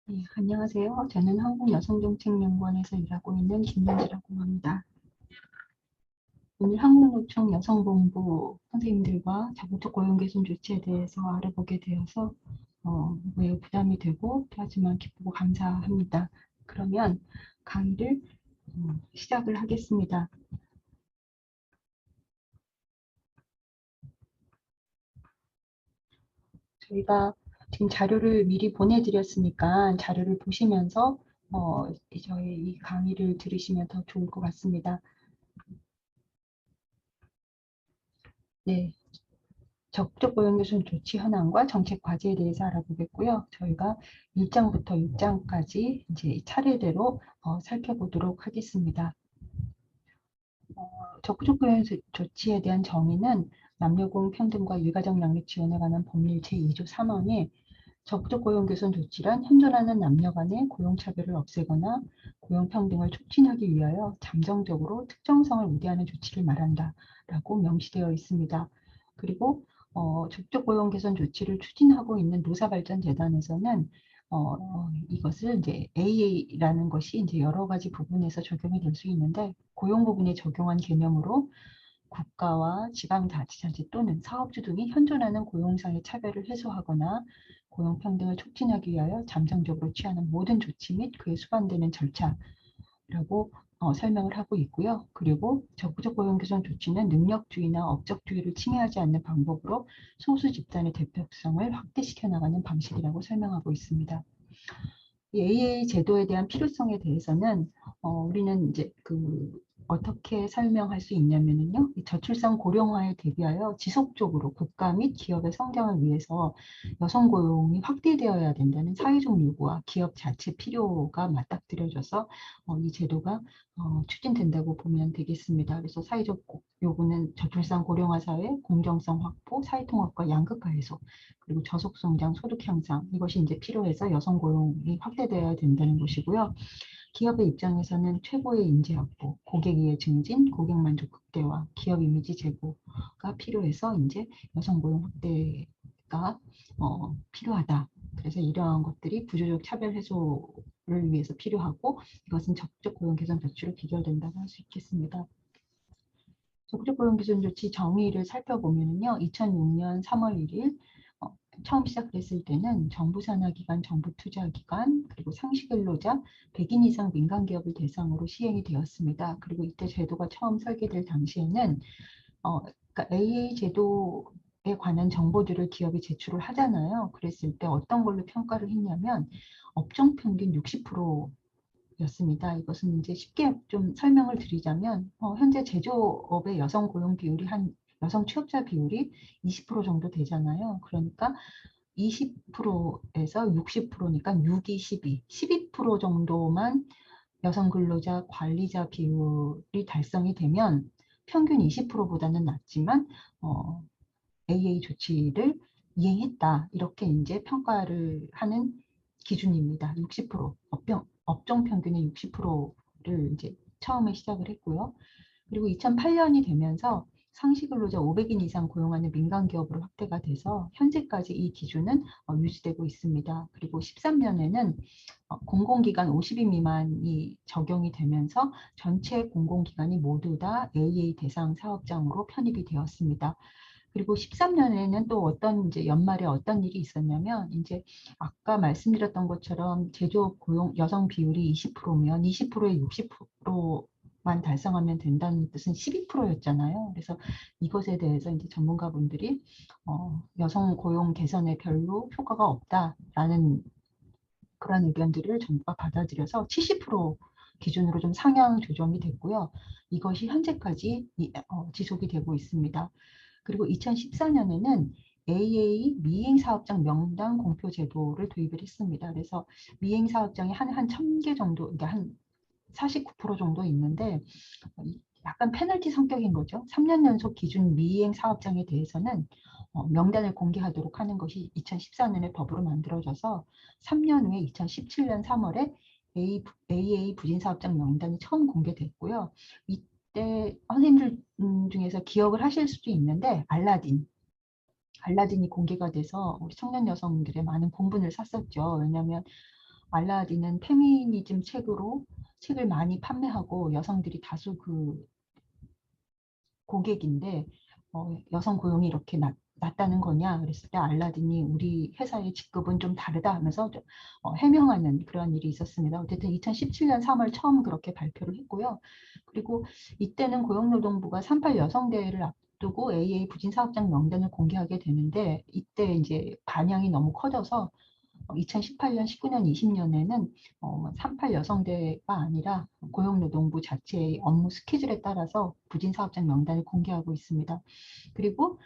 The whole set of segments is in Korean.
네, 안녕하세요. 저는 한국여성정책연구원에서 일하고 있는 김단지라고 합니다. 오늘 한국노총 여성본부 선생님들과 자발적 고용 개선 조치에 대해서 알아보게 되어서 매우 부담이 되고 하지만 기쁘고 감사합니다. 그러면 강의를 시작을 하겠습니다. 저희가 지금 자료를 미리 보내드렸으니까 자료를 보시면서 저희 이 강의를 들으시면 더 좋을 것 같습니다. 네, 적극적 고용 개선 조치 현황과 정책 과제에 대해서 알아보겠고요. 저희가 1장부터 6장까지 이제 차례대로 살펴보도록 하겠습니다. 적극적 고용 조치에 대한 정의는 남녀공평등과 일가정 양립 지원에 관한 법률 제2조 3항에 적극적 고용 개선 조치란 현존하는 남녀 간의 고용차별을 없애거나 고용평등을 촉진하기 위하여 잠정적으로 특정성을 우대하는 조치를 말한다 라고 명시되어 있습니다. 그리고 적극적 고용 개선 조치를 추진하고 있는 노사발전재단에서는 이것을 이제 AA라는 것이 이제 여러 가지 부분에서 적용이 될 수 있는데 고용 부분에 적용한 개념으로 국가와 지방자치단체 또는 사업주 등이 현존하는 고용상의 차별을 해소하거나 고용평등을 촉진하기 위하여 잠정적으로 취하는 모든 조치 및 그에 수반되는 절차라고 설명을 하고 있고요. 그리고 적극적 고용 개선 조치는 능력주의나 업적주의를 침해하지 않는 방법으로 소수 집단의 대표성을 확대시켜 나가는 방식이라고 설명하고 있습니다. 이 AA 제도에 대한 필요성에 대해서는 우리는 이제 어떻게 설명할 수 있냐면요. 저출산 고령화에 대비하여 지속적으로 국가 및 기업의 성장을 위해서 여성 고용이 확대되어야 된다는 사회적 요구와 기업 자체 필요가 맞닥뜨려져서 이 제도가 추진된다고 보면 되겠습니다. 그래서 사회적 요구는 저출산 고령화 사회, 공정성 확보, 사회통합과 양극화 해소, 그리고 저속 성장, 소득 향상 이것이 이제 필요해서 여성 고용이 확대되어야 된다는 것이고요. 기업의 입장에서는 최고의 인재 확보, 고객 이해 증진, 고객 만족 극대화, 기업 이미지 제고가 필요해서 이제 여성 고용 확대가 필요하다. 그래서 이러한 것들이 구조적 차별 해소를 위해서 필요하고 이것은 적극적 고용 개선 조치로 기결된다고 할 수 있겠습니다. 적극적 고용 개선 조치 정의를 살펴보면요. 2006년 3월 1일 처음 시작됐을 때는 정부 산하기관, 정부 투자기관, 그리고 상시근로자 100인 이상 민간기업을 대상으로 시행이 되었습니다. 그리고 이때 제도가 처음 설계될 당시에는 그러니까 AA 제도에 관한 정보들을 기업이 제출을 하잖아요. 그랬을 때 어떤 걸로 평가를 했냐면 업종 평균 60% 였습니다. 이것은 이제 쉽게 좀 설명을 드리자면 현재 제조업의 여성 고용 비율이 여성 취업자 비율이 20% 정도 되잖아요. 그러니까 20%에서 60%니까 6이 12, 12% 정도만 여성 근로자 관리자 비율이 달성이 되면 평균 20%보다는 낮지만 AA 조치를 이행했다. 이렇게 이제 평가를 하는 기준입니다. 60% 업종 평균의 60%를 이제 처음에 시작을 했고요. 그리고 2008년이 되면서 상시 근로자 500인 이상 고용하는 민간 기업으로 확대가 돼서 현재까지 이 기준은 유지되고 있습니다. 그리고 13년에는 공공기관 50인 미만이 적용이 되면서 전체 공공기관이 모두 다 AA 대상 사업장으로 편입이 되었습니다. 그리고 13년에는 또 어떤 이제 연말에 어떤 일이 있었냐면 이제 아까 말씀드렸던 것처럼 제조업 고용 여성 비율이 20%면 20%에 60%만 달성하면 된다는 뜻은 12%였잖아요. 그래서 이것에 대해서 이제 전문가분들이 여성 고용 개선에 별로 효과가 없다라는 그런 의견들을 정부가 받아들여서 70% 기준으로 좀 상향 조정이 됐고요. 이것이 현재까지 지속이 되고 있습니다. 그리고 2014년에는 AA 미행 사업장 명단 공표 제도를 도입을 했습니다. 그래서 미행 사업장이 한 1000개 정도, 그러니까 한 49% 정도 있는데 약간 페널티 성격인 거죠. 3년 연속 기준 미행 사업장에 대해서는 명단을 공개하도록 하는 것이 2014년에 법으로 만들어져서 3년 후에 2017년 3월에 AA 부진사업장 명단이 처음 공개됐고요. 이때 선생님들 중에서 기억을 하실 수도 있는데 알라딘이 공개가 돼서 우리 청년 여성들의 많은 공분을 샀었죠. 왜냐하면 알라딘은 페미니즘 책을 많이 판매하고 여성들이 다수 그 고객인데 여성 고용이 이렇게 낮다는 거냐 그랬을 때 알라딘이 우리 회사의 직급은 좀 다르다 하면서 해명하는 그런 일이 있었습니다. 어쨌든 2017년 3월 처음 그렇게 발표를 했고요. 그리고 이때는 고용노동부가 38 여성대회를 앞두고 AA 부진 사업장 명단을 공개하게 되는데 이때 이제 반향이 너무 커져서 2018년, 19년, 20년에는 38 여성대가 아니라 고용노동부 자체의 업무 스케줄에 따라서 부진 사업장 명단을 공개하고 있습니다. 그리고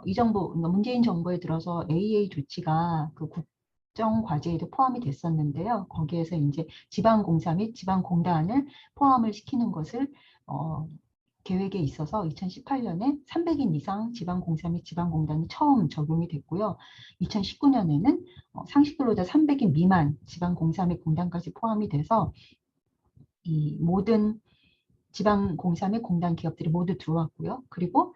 이 정부, 문재인 정부에 들어서 AA 조치가 그 국정 과제에도 포함이 됐었는데요. 거기에서 이제 지방공사 및 지방공단을 포함을 시키는 것을 계획에 있어서 2018년에 300인 이상 지방공사 및 지방공단이 처음 적용이 됐고요. 2019년에는 상시근로자 300인 미만 지방공사 및 공단까지 포함이 돼서 이 모든 지방공사 및 공단 기업들이 모두 들어왔고요. 그리고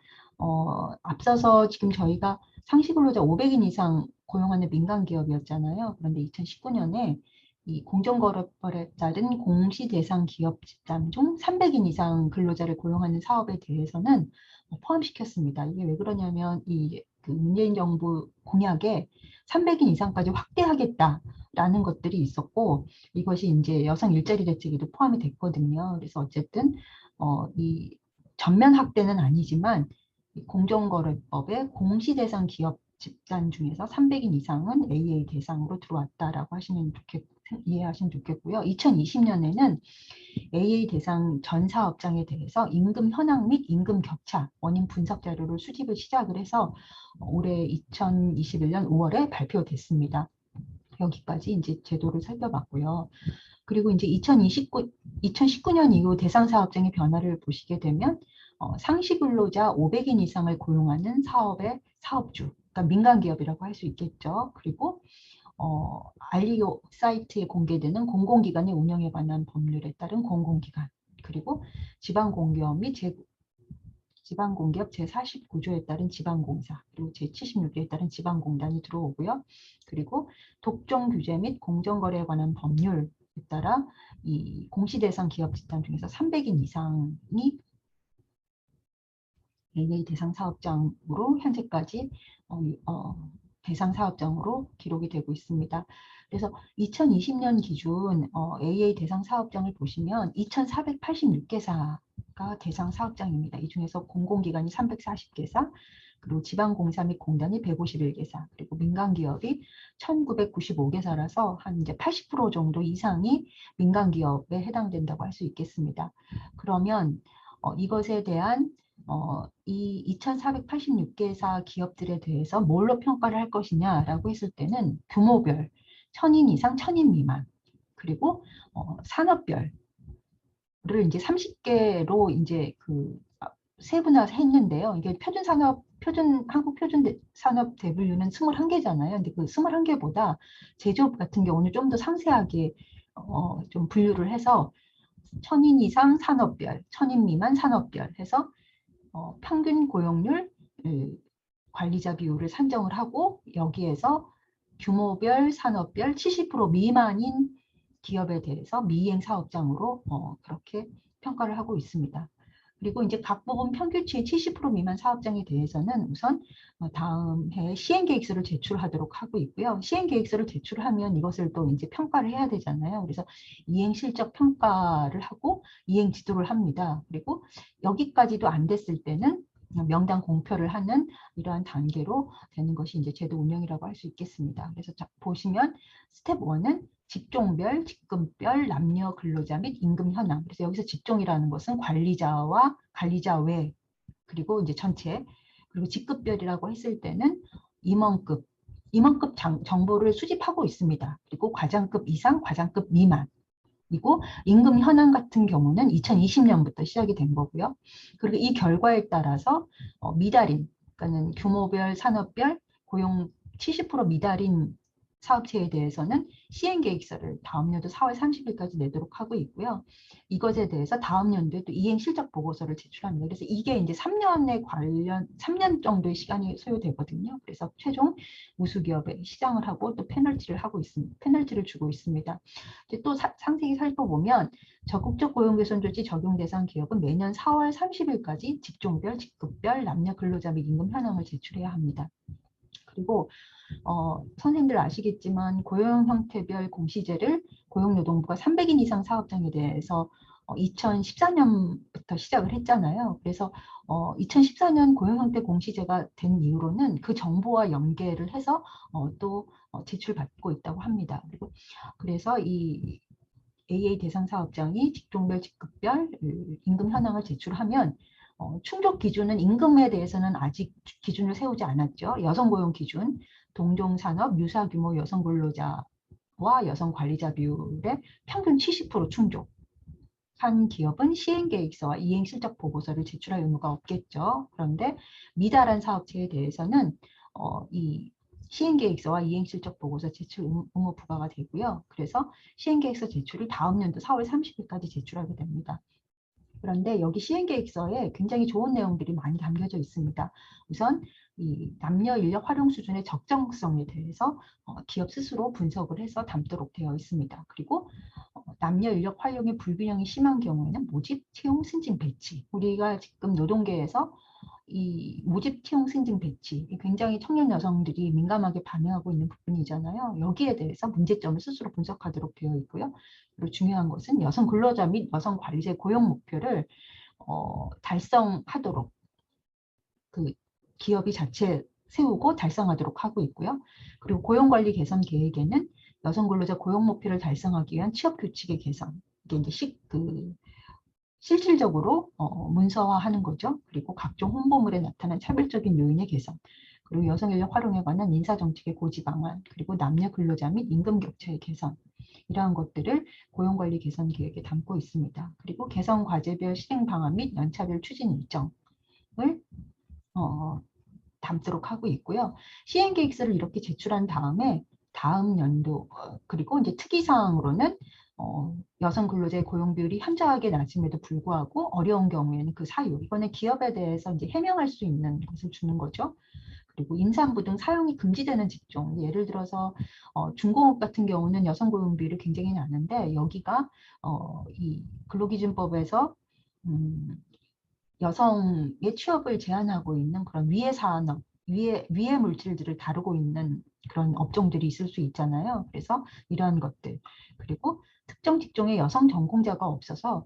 앞서서 지금 저희가 상시근로자 500인 이상 고용하는 민간 기업이었잖아요. 그런데 2019년에 이 공정거래법에 따른 공시 대상 기업 집단 중 300인 이상 근로자를 고용하는 사업에 대해서는 포함시켰습니다. 이게 왜 그러냐면 그 문재인 정부 공약에 300인 이상까지 확대하겠다라는 것들이 있었고 이것이 이제 여성 일자리 대책에도 포함이 됐거든요. 그래서 어쨌든 이 전면 확대는 아니지만 공정거래법의 공시 대상 기업 집단 중에서 300인 이상은 AA 대상으로 들어왔다라고 이해하시면 좋겠고요. 2020년에는 AA 대상 전 사업장에 대해서 임금 현황 및 임금 격차 원인 분석 자료를 수집을 시작을 해서 올해 2021년 5월에 발표됐습니다. 여기까지 이제 제도를 살펴봤고요. 그리고 이제 2019년 이후 대상 사업장의 변화를 보시게 되면 상시 근로자 500인 이상을 고용하는 사업의 사업주, 그러니까 민간 기업이라고 할 수 있겠죠. 그리고 알리오 사이트에 공개되는 공공기관의 운영에 관한 법률에 따른 공공기관, 그리고 지방공기업 및 지방공기업 제49조에 따른 지방공사, 그리고 제76조에 따른 지방공단이 들어오고요. 그리고 독점 규제 및 공정거래에 관한 법률에 따라 이 공시대상 기업 집단 중에서 300인 이상이 AA 대상 사업장으로 현재까지 대상 사업장으로 기록이 되고 있습니다. 그래서 2020년 기준 AA 대상 사업장을 보시면 2,486개사가 대상 사업장입니다. 이 중에서 공공기관이 340개사, 그리고 지방공사 및 공단이 151개사, 그리고 민간기업이 1,995개사라서 한 이제 80% 정도 이상이 민간기업에 해당된다고 할 수 있겠습니다. 그러면 이것에 대한 이 2,486개사 기업들에 대해서 뭘로 평가를 할 것이냐라고 했을 때는 규모별 1,000인 이상 1,000인 미만, 그리고 산업별을 이제 30개로 이제 세분화했는데요. 이게 한국 표준 산업 대분류는 21개잖아요. 근데 그 21개보다 제조업 같은 경우는 좀 더 상세하게 좀 분류를 해서 1,000인 이상 산업별, 1,000인 미만 산업별 해서 평균 고용률, 관리자 비율을 산정을 하고 여기에서 규모별, 산업별 70% 미만인 기업에 대해서 미이행 사업장으로 그렇게 평가를 하고 있습니다. 그리고 이제 각 부분 평균치의 70% 미만 사업장에 대해서는 우선 다음 해 시행계획서를 제출하도록 하고 있고요. 시행계획서를 제출하면 이것을 또 이제 평가를 해야 되잖아요. 그래서 이행 실적 평가를 하고 이행 지도를 합니다. 그리고 여기까지도 안 됐을 때는 명단 공표를 하는 이러한 단계로 되는 것이 이제 제도 운영이라고 할 수 있겠습니다. 그래서 보시면 스텝 1은 직종별, 직급별, 남녀 근로자 및 임금 현황. 그래서 여기서 직종이라는 것은 관리자와 관리자 외, 그리고 이제 전체, 그리고 직급별이라고 했을 때는 임원급 정보를 수집하고 있습니다. 그리고 과장급 이상, 과장급 미만. 그리고 임금 현황 같은 경우는 2020년부터 시작이 된 거고요. 그리고 이 결과에 따라서 미달인, 그러니까 규모별, 산업별, 고용 70% 미달인 사업체에 대해서는 시행계획서를 다음 연도 4월 30일까지 내도록 하고 있고요. 이것에 대해서 다음 연도에 또 이행 실적 보고서를 제출합니다. 그래서 이게 이제 3년 정도의 시간이 소요되거든요. 그래서 최종 우수기업에 시장을 하고 또 페널티를 주고 있습니다. 이제 또 상세히 살펴보면 적극적 고용개선 조치 적용 대상 기업은 매년 4월 30일까지 직종별, 직급별, 남녀 근로자 및 임금 현황을 제출해야 합니다. 그리고 선생님들 아시겠지만 고용 형태별 공시제를 고용노동부가 300인 이상 사업장에 대해서 2014년부터 시작을 했잖아요. 그래서 2014년 고용 형태 공시제가 된 이후로는 그 정보와 연계를 해서 또 제출받고 있다고 합니다. 그래서 이 AA 대상 사업장이 직종별, 직급별 임금 현황을 제출하면 충족 기준은 임금에 대해서는 아직 기준을 세우지 않았죠. 여성 고용 기준, 동종산업 유사 규모 여성 근로자와 여성 관리자 비율의 평균 70% 충족한 기업은 시행계획서와 이행실적 보고서를 제출할 의무가 없겠죠. 그런데 미달한 사업체에 대해서는 이 시행계획서와 이행실적 보고서 제출 의무 부과가 되고요. 그래서 시행계획서 제출을 다음 연도 4월 30일까지 제출하게 됩니다. 그런데 여기 시행계획서에 굉장히 좋은 내용들이 많이 담겨져 있습니다. 우선 이 남녀 인력 활용 수준의 적정성에 대해서 기업 스스로 분석을 해서 담도록 되어 있습니다. 그리고 남녀 인력 활용의 불균형이 심한 경우에는 모집, 채용, 승진, 배치. 우리가 지금 노동계에서 이 모집, 채용, 승진, 배치 굉장히 청년 여성들이 민감하게 반응하고 있는 부분이잖아요. 여기에 대해서 문제점을 스스로 분석하도록 되어 있고요. 그리고 중요한 것은 여성 근로자 및 여성 관리자의 고용 목표를 달성하도록 그 기업이 자체 세우고 달성하도록 하고 있고요. 그리고 고용관리 개선 계획에는 여성 근로자 고용 목표를 달성하기 위한 취업 규칙의 개선, 이게 이제 실질적으로 문서화하는 거죠. 그리고 각종 홍보물에 나타난 차별적인 요인의 개선, 그리고 여성 인력 활용에 관한 인사정책의 고지 방안, 그리고 남녀 근로자 및 임금 격차의 개선, 이러한 것들을 고용관리 개선 계획에 담고 있습니다. 그리고 개선 과제별 실행 방안 및 연차별 추진 일정을 담도록 하고 있고요. 시행계획서를 이렇게 제출한 다음에 다음 연도 그리고 이제 특이사항으로는 여성 근로자의 고용 비율이 현저하게 낮음에도 불구하고 어려운 경우에는 그 사유, 이거는 기업에 대해서 이제 해명할 수 있는 것을 주는 거죠. 그리고 임산부 등 사용이 금지되는 직종, 예를 들어서 중공업 같은 경우는 여성 고용 비율이 굉장히 낮은데 여기가 이 근로기준법에서 여성의 취업을 제한하고 있는 그런 위해 산업, 위해 물질들을 다루고 있는 그런 업종들이 있을 수 있잖아요. 그래서 이러한 것들, 그리고 특정 직종에 여성 전공자가 없어서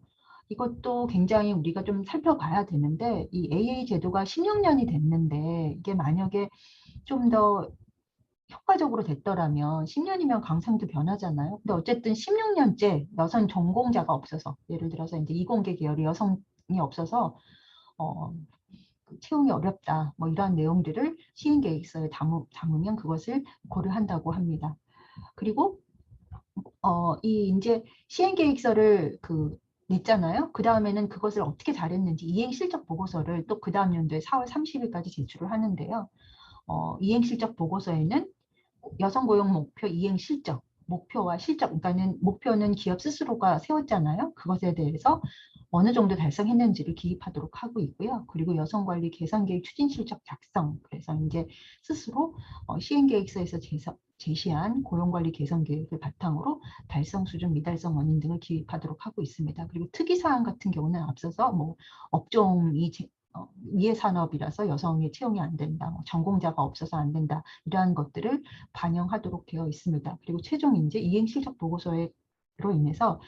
이것도 굉장히 우리가 좀 살펴봐야 되는데, 이 AA 제도가 16년이 됐는데 이게 만약에 좀 더 효과적으로 됐더라면 10년이면 강상도 변하잖아요. 근데 어쨌든 16년째 여성 전공자가 없어서, 예를 들어서 이제 이공계 계열의 여성이 없어서 채용이 어렵다, 뭐 이러한 내용들을 시행계획서에 담으면 그것을 고려한다고 합니다. 그리고 이제 시행계획서를 냈잖아요. 그 다음에는 그것을 어떻게 잘했는지 이행실적 보고서를 또 그 다음 연도에 4월 30일까지 제출을 하는데요. 이행실적 보고서에는 여성 고용 목표 이행 실적, 목표와 실적, 그러니까는 목표는 기업 스스로가 세웠잖아요. 그것에 대해서 어느 정도 달성했는지를 기입하도록 하고 있고요. 그리고 여성관리 개선계획 추진 실적 작성, 그래서 이제 스스로 시행계획서에서 제시한 고용관리 개선 계획을 바탕으로 달성 수준, 미달성 원인 등을 기입하도록 하고 있습니다. 그리고 특이사항 같은 경우는 앞서서 뭐 업종이 위해 산업이라서 여성의 채용이 안 된다, 전공자가 없어서 안 된다, 이러한 것들을 반영하도록 되어 있습니다. 그리고 최종 이제 이행 실적 보고서로 인해서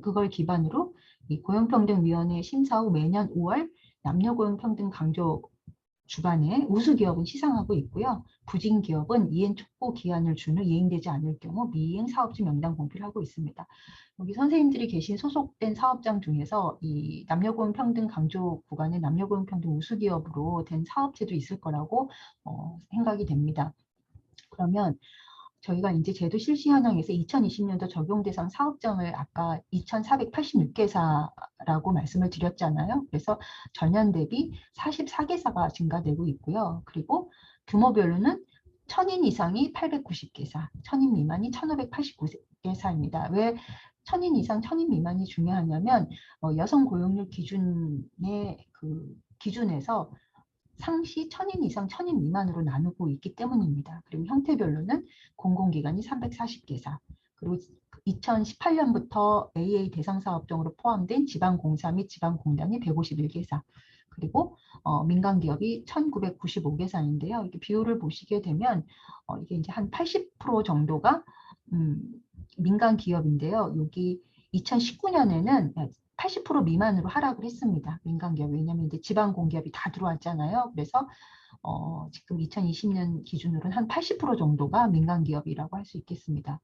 그걸 기반으로 이 고용평등위원회 심사 후 매년 5월 남녀고용평등 강조 주간에 우수기업은 시상하고 있고요. 부진기업은 이행 촉구 기한을 준 후 이행되지 않을 경우 미이행 사업주 명단 공표를 하고 있습니다. 여기 선생님들이 계신 소속된 사업장 중에서 이 남녀고용평등 강조 구간의 남녀고용평등 우수기업으로 된 사업체도 있을 거라고 생각이 됩니다. 그러면 저희가 이제 제도 실시 현황에서 2020년도 적용 대상 사업장을 아까 2,486개사라고 말씀을 드렸잖아요. 그래서 전년 대비 44개사가 증가되고 있고요. 그리고 규모별로는 1000인 이상이 890개사, 1000인 미만이 1589개사입니다. 왜 1000인 이상, 1000인 미만이 중요하냐면 여성 고용률 기준의 기준에서 상시 1000인 이상, 1000인 미만으로 나누고 있기 때문입니다. 그리고 형태별로는 공공기관이 340개사, 그리고 2018년부터 AA 대상 사업종으로 포함된 지방공사 및 지방공단이 151개사, 그리고 민간 기업이 1995개사인데요. 이렇게 비율을 보시게 되면 이게 이제 한 80% 정도가 민간 기업인데요. 여기 2019년에는 80% 미만으로 하락을 했습니다. 민간 기업. 왜냐하면 이제 지방 공기업이 다 들어왔잖아요. 그래서 지금 2020년 기준으로는 한 80% 정도가 민간 기업이라고 할 수 있겠습니다.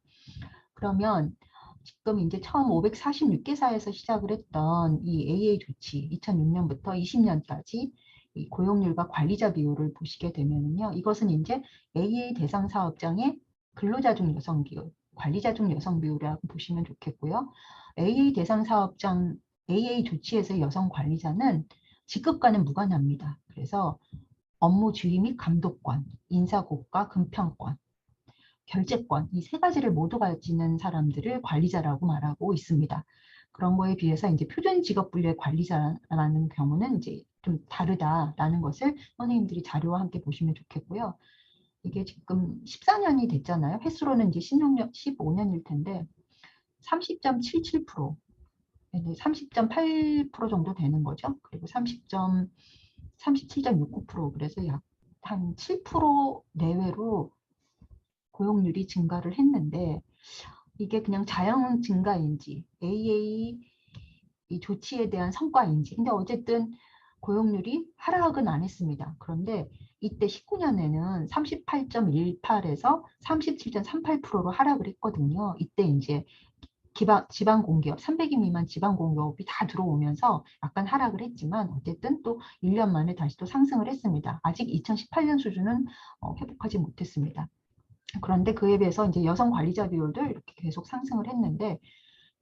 그러면 지금 이제 처음 546개사에서 시작을 했던 이 AA 조치 2006년부터 20년까지 이 고용률과 관리자 비율을 보시게 되면요. 이것은 이제 AA 대상 사업장의 근로자 중 여성 비율, 관리자 중 여성 비율이라고 보시면 좋겠고요. AA 대상 사업장 AA 조치에서 여성 관리자는 직급과는 무관합니다. 그래서 업무 지휘 및 감독권, 인사고과 금평권, 결재권, 이 세 가지를 모두 가지는 사람들을 관리자라고 말하고 있습니다. 그런 거에 비해서 이제 표준 직업 분류의 관리자라는 경우는 이제 좀 다르다라는 것을 선생님들이 자료와 함께 보시면 좋겠고요. 이게 지금 14년이 됐잖아요. 횟수로는 이제 15년일 텐데 30.77%, 30.8% 정도 되는 거죠. 그리고 37.69%, 그래서 약 한 7% 내외로 고용률이 증가를 했는데 이게 그냥 자연 증가인지 AA 이 조치에 대한 성과인지, 근데 어쨌든 고용률이 하락은 안 했습니다. 그런데 이때 19년에는 38.18에서 37.38%로 하락을 했거든요. 이때 이제 지방 공기업, 300인 미만 지방 공기업이 다 들어오면서 약간 하락을 했지만 어쨌든 또 1년 만에 다시 또 상승을 했습니다. 아직 2018년 수준은 회복하지 못했습니다. 그런데 그에 비해서 이제 여성 관리자 비율도 이렇게 계속 상승을 했는데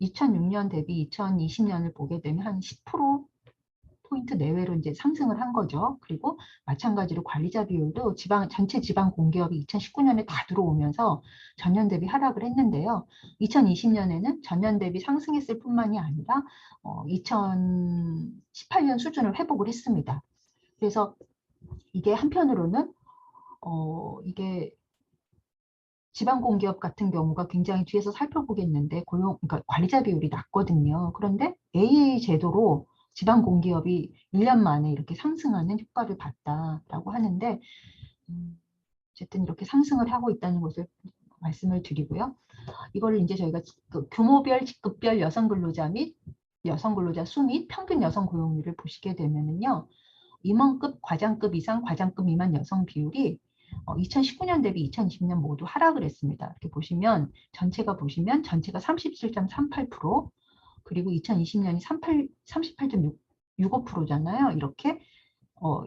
2006년 대비 2020년을 보게 되면 한 10%포인트 내외로 이제 상승을 한 거죠. 그리고 마찬가지로 관리자 비율도 전체 지방 공기업이 2019년에 다 들어오면서 전년 대비 하락을 했는데요. 2020년에는 전년 대비 상승했을 뿐만이 아니라 2018년 수준을 회복을 했습니다. 그래서 이게 한편으로는 이게 지방공기업 같은 경우가 굉장히 뒤에서 살펴보겠는데 그러니까 관리자 비율이 낮거든요. 그런데 AA 제도로 지방공기업이 1년 만에 이렇게 상승하는 효과를 봤다라고 하는데 어쨌든 이렇게 상승을 하고 있다는 것을 말씀을 드리고요. 이거를 이제 저희가 규모별, 직급별 여성 근로자 및 여성 근로자 수 및 평균 여성 고용률을 보시게 되면은요. 임원급, 과장급 이상, 과장급 미만 여성 비율이 2019년 대비 2020년 모두 하락을 했습니다. 이렇게 보시면 전체가 37.38%, 그리고 2020년이 38.65%잖아요. 이렇게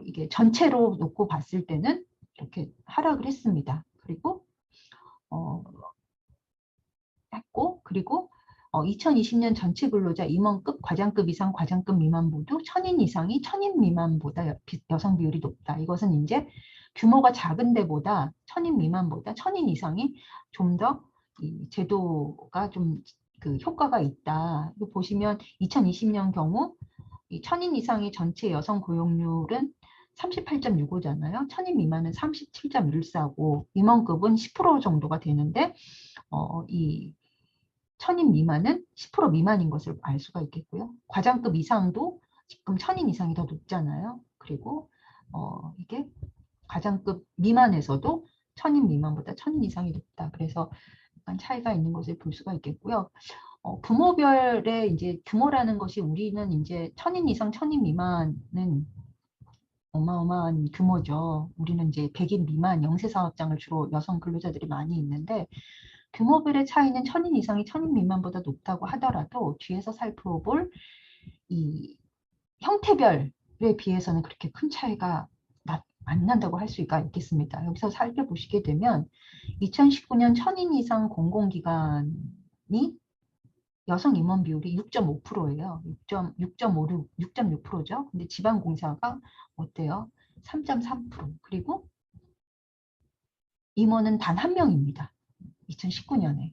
이게 전체로 놓고 봤을 때는 이렇게 하락을 했습니다. 그리고 그리고 2020년 전체 근로자 임원급, 과장급 이상, 과장급 미만 모두 1000인 이상이 1000인 미만보다 여성 비율이 높다. 이것은 이제 규모가 작은 데보다 1000인 미만보다 1000인 이상이 좀 더 이 제도가 좀 그 효과가 있다. 이거 보시면 2020년 경우 이 1000인 이상의 전체 여성 고용률은 38.65잖아요. 1000인 미만은 37.14고 임원급은 10% 정도가 되는데 이 1000인 미만은 10% 미만인 것을 알 수가 있겠고요. 과장급 이상도 지금 1000인 이상이 더 높잖아요. 그리고 이게 과장급 미만에서도 1000인 미만보다 1000인 이상이 높다. 그래서 약간 차이가 있는 것을 볼 수가 있겠고요. 부모별의 이제 규모라는 것이 우리는 이제 1000인 이상, 1000인 미만은 어마어마한 규모죠. 우리는 이제 100인 미만 영세 사업장을 주로 여성 근로자들이 많이 있는데 규모별의 차이는 1000인 이상이 1000인 미만보다 높다고 하더라도 뒤에서 살펴볼 이 형태별에 비해서는 그렇게 큰 차이가 안 난다고 할 수가 있겠습니다. 여기서 살펴보시게 되면 2019년 1000인 이상 공공기관이 여성 임원 비율이 6.5%예요. 6.56, 6.6%죠. 근데 지방공사가 어때요? 3.3%. 그리고 임원은 단 한 명입니다. 2019년에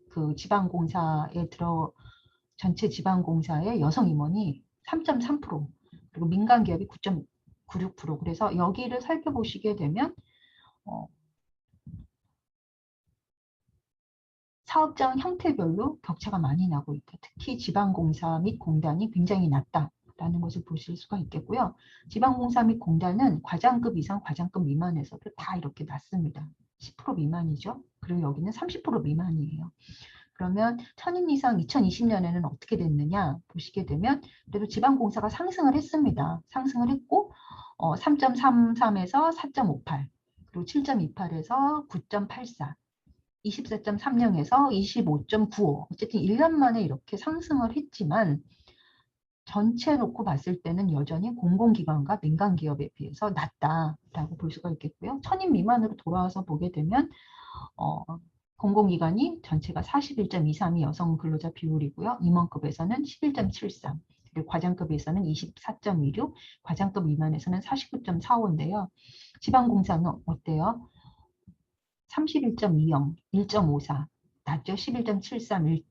그 지방공사에 전체 지방공사의 여성 임원이 3.3%, 그리고 민간 기업이 9.96%. 그래서 여기를 살펴보시게 되면 사업장 형태별로 격차가 많이 나고 있다. 특히 지방공사 및 공단이 굉장히 낮다라는 것을 보실 수가 있겠고요. 지방공사 및 공단은 과장급 이상, 과장급 미만에서도 다 이렇게 낮습니다. 10% 미만이죠. 그리고 여기는 30% 미만이에요. 그러면 천인 이상 2020년에는 어떻게 됐느냐 보시게 되면 그래도 지방공사가 상승을 했습니다. 상승을 했고 3.33에서 4.58, 그리고 7.28에서 9.84, 24.30에서 25.95, 어쨌든 1년 만에 이렇게 상승을 했지만 전체 놓고 봤을 때는 여전히 공공기관과 민간기업에 비해서 낮다라고 볼 수가 있겠고요. 천인 미만으로 돌아와서 보게 되면 공공기관이 전체가 41.23이 여성 근로자 비율이고요. 임원급에서는 11.73, 그리고 과장급에서는 24.26, 과장급 미만에서는 49.45인데요. 지방공사는 어때요? 31.20, 1.54 낮죠. 11.73,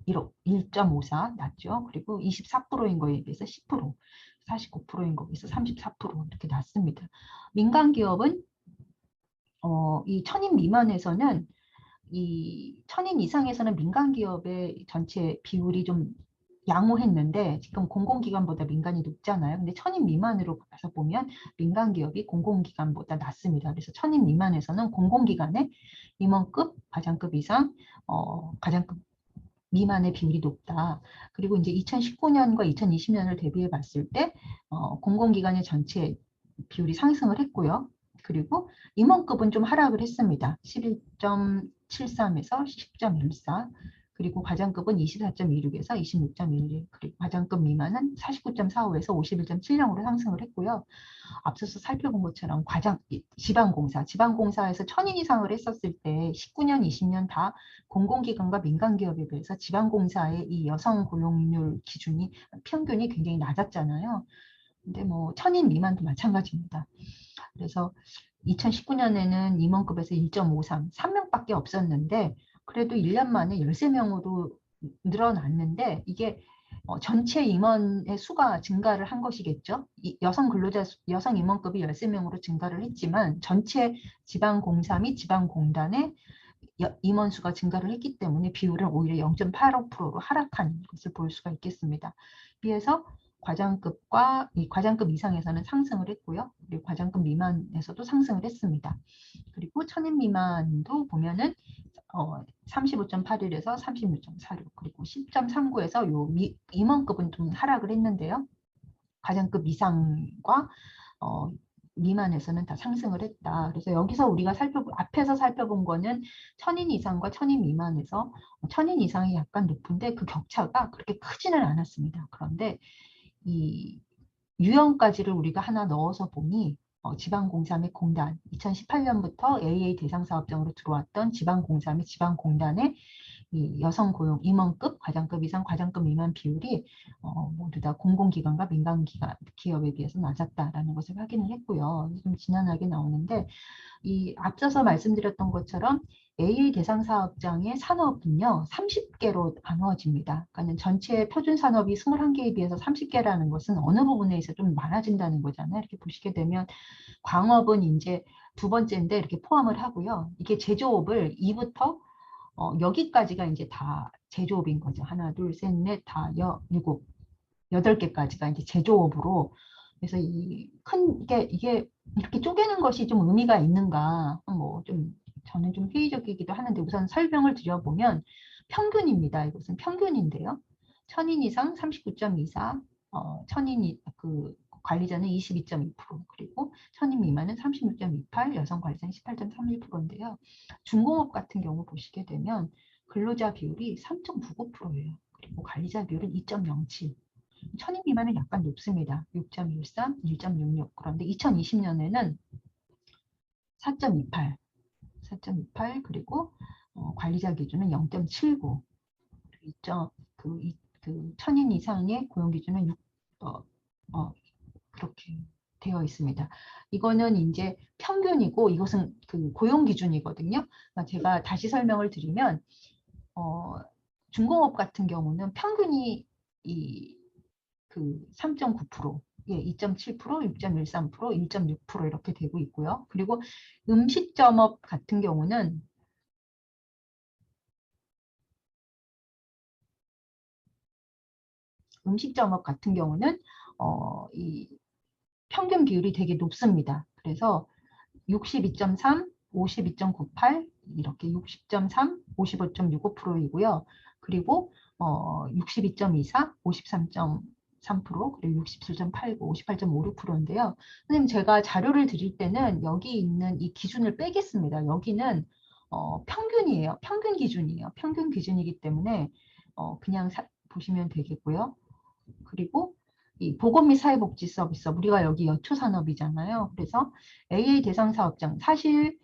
1.54 낮죠. 그리고 24%인 거에 비해서 10%, 49%인 거에 비해서 34% 이렇게 낮습니다. 민간기업은 이 천인 미만에서는, 이 천인 이상에서는 민간기업의 전체 비율이 좀 양호했는데 지금 공공기관보다 민간이 높잖아요. 근데 천인 미만으로 가서 보면 민간기업이 공공기관보다 낮습니다. 그래서 천인 미만에서는 공공기관의 임원급, 과장급 이상, 과장급 미만의 비율이 높다. 그리고 이제 2019년과 2020년을 대비해 봤을 때 공공기관의 전체 비율이 상승을 했고요. 그리고 임원급은 좀 하락을 했습니다. 11.73에서 10.14, 그리고 과장급은 24.26에서 26.11, 그리고 과장급 미만은 49.45에서 51.70으로 상승을 했고요. 앞서서 살펴본 것처럼 지방공사에서 천인 이상을 했었을 때 19년, 20년 다 공공기관과 민간기업에 비해서 지방공사의 이 여성 고용률 기준이 평균이 굉장히 낮았잖아요. 근데 뭐 천인 미만도 마찬가지입니다. 그래서 2019년에는 임원급에서 1.53, 3명밖에 없었는데 그래도 1년 만에 13명으로 늘어났는데 이게 전체 임원의 수가 증가를 한 것이겠죠. 여성 임원급이 13명으로 증가를 했지만 전체 지방공사 및 지방공단의 임원 수가 증가를 했기 때문에 비율은 오히려 0.85%로 하락한 것을 볼 수가 있겠습니다. 비해서 과장급 이상에서는 상승을 했고요. 그리고 과장급 미만에서도 상승을 했습니다. 그리고 천인 미만도 보면은 35.81에서 36.46, 그리고 10.39에서 임원급은 좀 하락을 했는데요. 과장급 이상과 미만에서는 다 상승을 했다. 그래서 여기서 우리가 앞에서 살펴본 거는 천인 이상과 천인 미만에서 천인 이상이 약간 높은데 그 격차가 그렇게 크지는 않았습니다. 그런데 이 유형까지를 우리가 하나 넣어서 보니 지방공사 및 공단, 2018년부터 AA 대상 사업장으로 들어왔던 지방공사 및 지방공단의 이 여성 고용 임원급, 과장급 이상, 과장급 미만 비율이 모두 다 공공기관과 민간기업에 비해서 낮았다라는 것을 확인을 했고요. 좀 지난하게 나오는데 이 앞서서 말씀드렸던 것처럼 AA 대상 사업장의 산업은요 30개로 나누어집니다. 그러니까 전체 표준 산업이 21개에 비해서 30개라는 것은 어느 부분에서 좀 많아진다는 거잖아요. 이렇게 보시게 되면 광업은 이제 두 번째인데 이렇게 포함을 하고요. 이게 제조업을 2부터 여기까지가 이제 다 제조업인 거죠. 하나, 둘, 셋, 넷, 다, 일곱, 8개까지가 이제 제조업으로. 그래서 이게 이렇게 쪼개는 것이 좀 의미가 있는가, 저는 좀 회의적이기도 하는데 우선 설명을 드려보면 평균입니다. 이것은 평균인데요. 천인 이상 39.24, 관리자는 22.2%, 그리고 천인 미만은 36.28, 여성 관리자는 18.31%인데요. 중공업 같은 경우 보시게 되면 근로자 비율이 3.99%예요. 그리고 관리자 비율은 2.07. 천인 미만은 약간 높습니다. 6.13, 1.66. 그런데 2020년에는 4.28, 그리고 관리자 기준은 0.79, 천인 이상의 고용 기준은 6, 그렇게 되어 있습니다. 이거는 이제 평균이고 이것은 그 고용 기준이거든요. 그러니까 제가 다시 설명을 드리면 중공업 같은 경우는 평균이 그 3.9%, 예, 2.7%, 6.13%, 1.6% 이렇게 되고 있고요. 그리고 음식점업 같은 경우는 이 평균 비율이 되게 높습니다. 그래서 62.3, 52.98 이렇게 60.3, 55.65%이고요. 그리고 62.24, 53.3%, 그리고 67.89, 58.56%인데요. 선생님 제가 자료를 드릴 때는 여기 있는 이 기준을 빼겠습니다. 여기는 평균이에요. 평균 기준이에요. 평균 기준이기 때문에 그냥 보시면 되겠고요. 그리고 이 보건 및 사회복지 서비스업, 우리가 여기 여초산업이잖아요. 그래서 AA 대상 사업장, 사실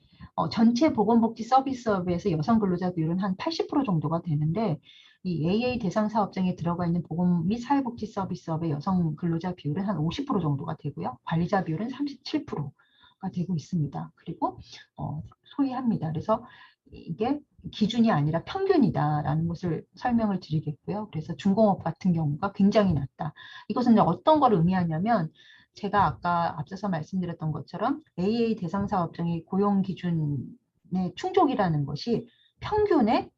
전체 보건복지 서비스업에서 여성 근로자 비율은 한 80% 정도가 되는데 이 AA 대상 사업장에 들어가 있는 보건 및 사회복지 서비스업의 여성 근로자 비율은 한 50% 정도가 되고요. 관리자 비율은 37%가 되고 있습니다. 그리고 소위합니다. 그래서 이게 기준이 아니라 평균이다라는 것을 설명을 드리겠고요. 그래서 중공업 같은 경우가 굉장히 낮다. 이것은 어떤 걸 의미하냐면 제가 아까 앞서서 말씀드렸던 것처럼 AA 대상 사업장의 고용 기준의 충족이라는 것이 평균의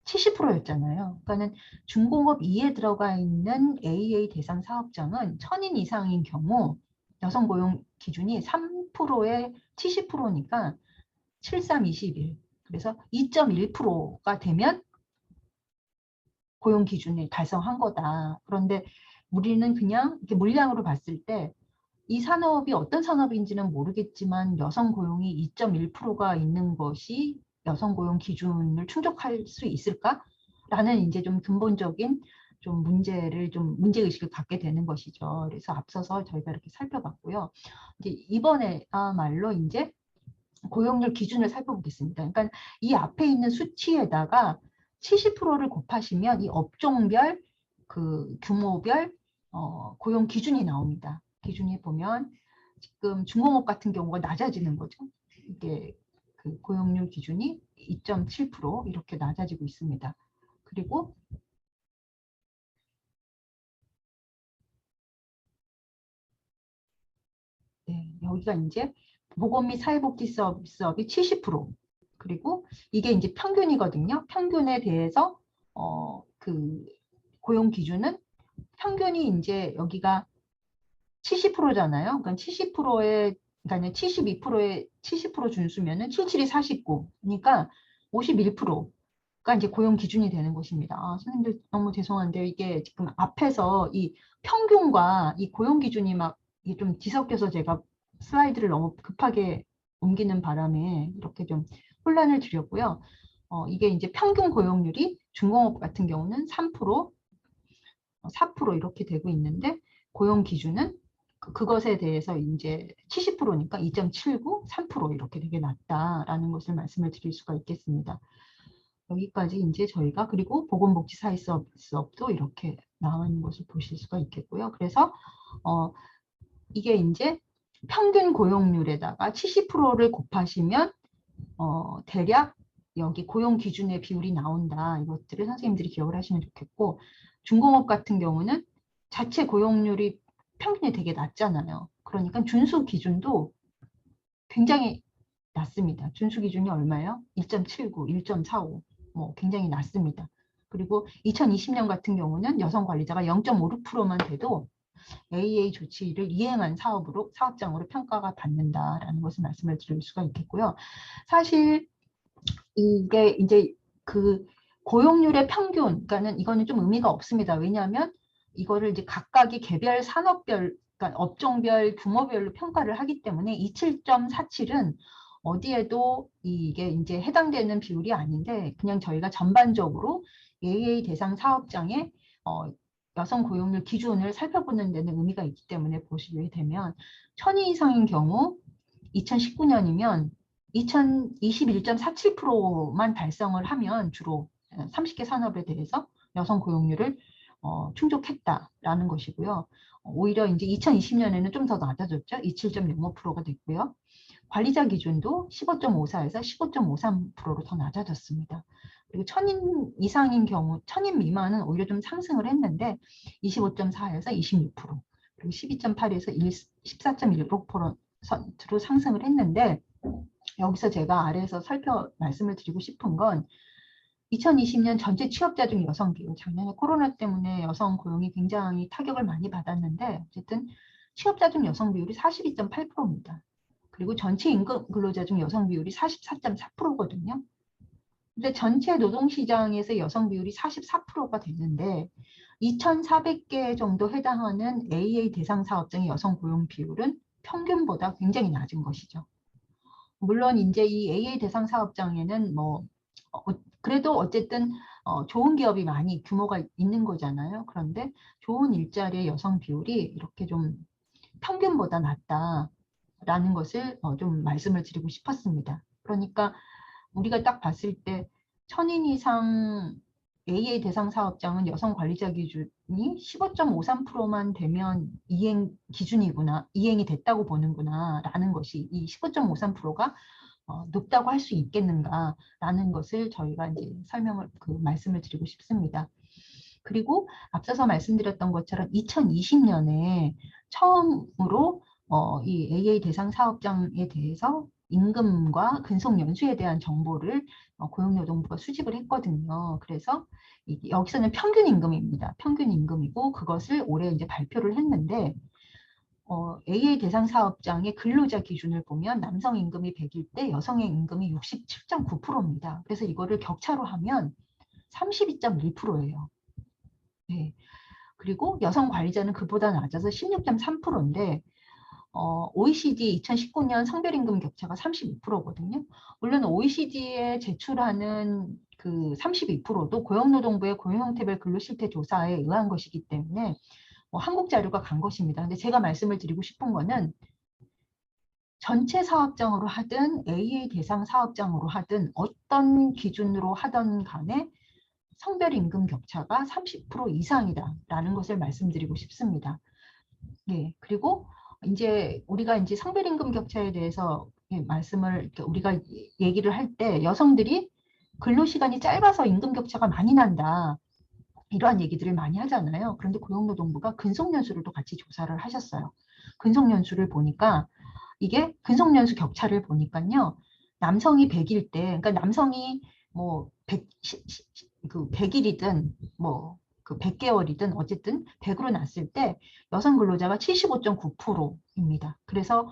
70%였잖아요. 그러니까는 중공업 2에 들어가 있는 AA 대상 사업장은 1000인 이상인 경우 여성 고용 기준이 3%에 70%니까 7321. 그래서 2.1%가 되면 고용 기준을 달성한 거다. 그런데 우리는 그냥 이렇게 물량으로 봤을 때 이 산업이 어떤 산업인지는 모르겠지만 여성 고용이 2.1%가 있는 것이 여성 고용 기준을 충족할 수 있을까? 라는 이제 좀 근본적인 좀 문제의식을 갖게 되는 것이죠. 그래서 앞서서 저희가 이렇게 살펴봤고요. 이제 이번에야말로 이제 고용률 기준을 살펴보겠습니다. 그러니까 이 앞에 있는 수치에다가 70%를 곱하시면 이 업종별, 그 규모별 고용 기준이 나옵니다. 기준이 보면 지금 중공업 같은 경우가 낮아지는 거죠. 이게 그 고용률 기준이 2.7% 이렇게 낮아지고 있습니다. 그리고 네, 여기가 이제 보건 및 사회복지 서비스업이 70%. 그리고 이게 이제 평균이거든요. 평균에 대해서 그 고용 기준은 평균이 이제 여기가 70%잖아요. 그러니까 70%에 그러니까 72%에 70% 준수면은 77이 49. 그러니까 51%가 이제 고용 기준이 되는 것입니다. 아, 선생님들 너무 죄송한데 이게 지금 앞에서 이 평균과 이 고용 기준이 막 이게 좀 뒤섞여서 제가 슬라이드를 너무 급하게 옮기는 바람에 이렇게 좀 혼란을 드렸고요. 이게 이제 평균 고용률이 중공업 같은 경우는 3%, 4% 이렇게 되고 있는데 고용 기준은 그것에 대해서 이제 70%니까 2.79, 3% 이렇게 되게 낮다라는 것을 말씀을 드릴 수가 있겠습니다. 여기까지 이제 저희가 그리고 보건복지사회수업도 이렇게 나와 있는 것을 보실 수가 있겠고요. 그래서 이게 이제 평균 고용률에다가 70%를 곱하시면 대략 여기 고용 기준의 비율이 나온다. 이것들을 선생님들이 기억을 하시면 좋겠고 중공업 같은 경우는 자체 고용률이 평균이 되게 낮잖아요. 그러니까 준수 기준도 굉장히 낮습니다. 준수 기준이 얼마예요? 1.79, 1.45. 뭐 굉장히 낮습니다. 그리고 2020년 같은 경우는 여성 관리자가 0.56%만 돼도 AA 조치를 이행한 사업장으로 평가가 받는다라는 것을 말씀을 드릴 수가 있겠고요. 사실 이게 이제 그 고용률의 평균, 그러니까는 이거는 좀 의미가 없습니다. 왜냐하면 이거를 이제 각각의 개별 산업별, 그러니까 업종별, 규모별로 평가를 하기 때문에 27.47은 어디에도 이게 이제 해당되는 비율이 아닌데 그냥 저희가 전반적으로 AA 대상 사업장의 여성 고용률 기준을 살펴보는 데는 의미가 있기 때문에 보시게 되면 1000인 이상인 경우 2019년이면 21.47%만 달성을 하면 주로 30개 산업에 대해서 여성 고용률을 충족했다라는 것이고요. 오히려 이제 2020년에는 좀 더 낮아졌죠. 27.05%가 됐고요. 관리자 기준도 15.54에서 15.53%로 더 낮아졌습니다. 그리고 1000인 이상인 경우, 1000인 미만은 오히려 좀 상승을 했는데 25.4에서 26%, 그리고 12.8에서 14.16%로 상승을 했는데, 여기서 제가 아래에서 말씀을 드리고 싶은 건 2020년 전체 취업자 중 여성 비율, 작년에 코로나 때문에 여성 고용이 굉장히 타격을 많이 받았는데 어쨌든 취업자 중 여성 비율이 42.8%입니다. 그리고 전체 임금 근로자 중 여성 비율이 44.4%거든요. 근데 전체 노동시장에서 여성 비율이 44%가 됐는데 2,400개 정도 해당하는 AA 대상 사업장의 여성 고용 비율은 평균보다 굉장히 낮은 것이죠. 물론 이제 이 AA 대상 사업장에는 그래도 어쨌든 좋은 기업이 많이 규모가 있는 거잖아요. 그런데 좋은 일자리의 여성 비율이 이렇게 좀 평균보다 낮다라는 것을 좀 말씀을 드리고 싶었습니다. 그러니까 우리가 딱 봤을 때 1000인 이상 AA 대상 사업장은 여성 관리자 기준이 15.53%만 되면 이행이 됐다고 보는구나 라는 것이, 이 15.53%가 높다고 할 수 있겠는가라는 것을 저희가 이제 말씀을 드리고 싶습니다. 그리고 앞서서 말씀드렸던 것처럼 2020년에 처음으로 이 AA 대상 사업장에 대해서 임금과 근속 연수에 대한 정보를 고용노동부가 수집을 했거든요. 그래서 여기서는 평균 임금입니다. 평균 임금이고 그것을 올해 이제 발표를 했는데 AA 대상 사업장의 근로자 기준을 보면 남성 임금이 100일 때 여성의 임금이 67.9%입니다. 그래서 이거를 격차로 하면 32.1%예요. 네. 그리고 여성 관리자는 그보다 낮아서 16.3%인데 OECD 2019년 성별임금 격차가 32%거든요. 물론 OECD에 제출하는 그 32%도 고용노동부의 고용형태별 근로실태 조사에 의한 것이기 때문에 한국 자료가 간 것입니다. 근데 제가 말씀을 드리고 싶은 거는 전체 사업장으로 하든 AA 대상 사업장으로 하든 어떤 기준으로 하든 간에 성별 임금 격차가 30% 이상이다라는 것을 말씀드리고 싶습니다. 예, 그리고 우리가 이제 성별 임금 격차에 대해서 우리가 얘기를 할 때 여성들이 근로 시간이 짧아서 임금 격차가 많이 난다, 이러한 얘기들을 많이 하잖아요. 그런데 고용노동부가 근속연수를 또 같이 조사를 하셨어요. 근속연수를 보니까 이게 근속연수 격차를 보니까요. 남성이 100일 때, 그러니까 남성이 뭐 100일이든 그 100개월이든 어쨌든 100으로 났을 때 여성 근로자가 75.9%입니다. 그래서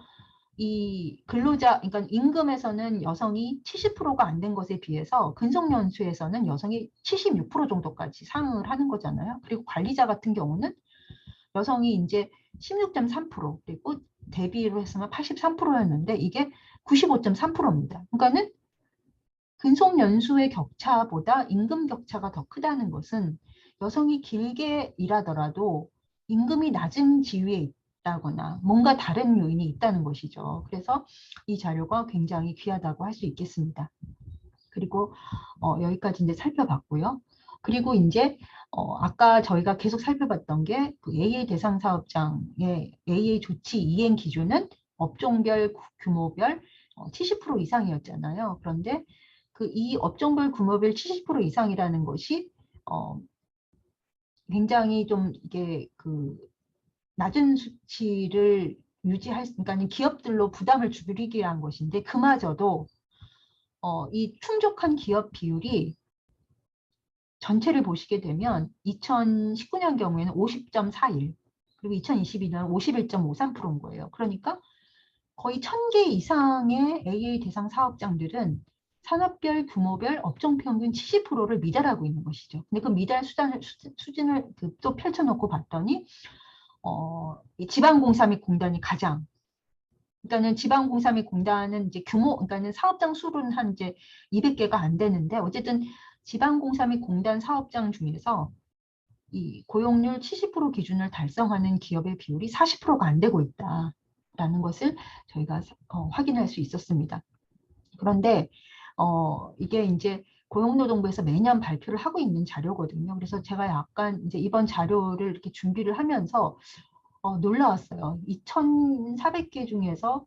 이 그러니까 임금에서는 여성이 70%가 안 된 것에 비해서 근속연수에서는 여성이 76% 정도까지 상응을 하는 거잖아요. 그리고 관리자 같은 경우는 여성이 이제 16.3%, 그리고 대비로 했으면 83%였는데 이게 95.3%입니다. 그러니까는 근속연수의 격차보다 임금 격차가 더 크다는 것은 여성이 길게 일하더라도 임금이 낮은 지위에 있다거나 뭔가 다른 요인이 있다는 것이죠. 그래서 이 자료가 굉장히 귀하다고 할 수 있겠습니다. 그리고 여기까지 이제 살펴봤고요. 그리고 이제 아까 저희가 계속 살펴봤던 게 그 AA 대상 사업장의 AA 조치 이행 기준은 업종별 규모별 70% 이상이었잖아요. 그런데 이 업종별 규모별 70% 이상이라는 것이 굉장히 좀 이게 낮은 수치를 그러니까 기업들로 부담을 줄이기 위한 것인데 그마저도 이 충족한 기업 비율이 전체를 보시게 되면 2019년 경우에는 50.41, 그리고 2022년 51.53%인 거예요. 그러니까 거의 1000개 이상의 AA 대상 사업장들은 산업별, 규모별, 업종 평균 70%를 미달하고 있는 것이죠. 근데 그 미달 수준을 또 펼쳐놓고 봤더니 이 지방공사 및 공단이 가장, 그러니까는 지방공사 및 공단은 이제 그러니까는 사업장 수는 한 이제 200개가 안 되는데 어쨌든 지방공사 및 공단 사업장 중에서 이 고용률 70% 기준을 달성하는 기업의 비율이 40%가 안 되고 있다라는 것을 저희가 확인할 수 있었습니다. 그런데 이게 이제 고용노동부에서 매년 발표를 하고 있는 자료거든요. 그래서 제가 약간 이제 이번 자료를 이렇게 준비를 하면서 놀라웠어요. 2,400개 중에서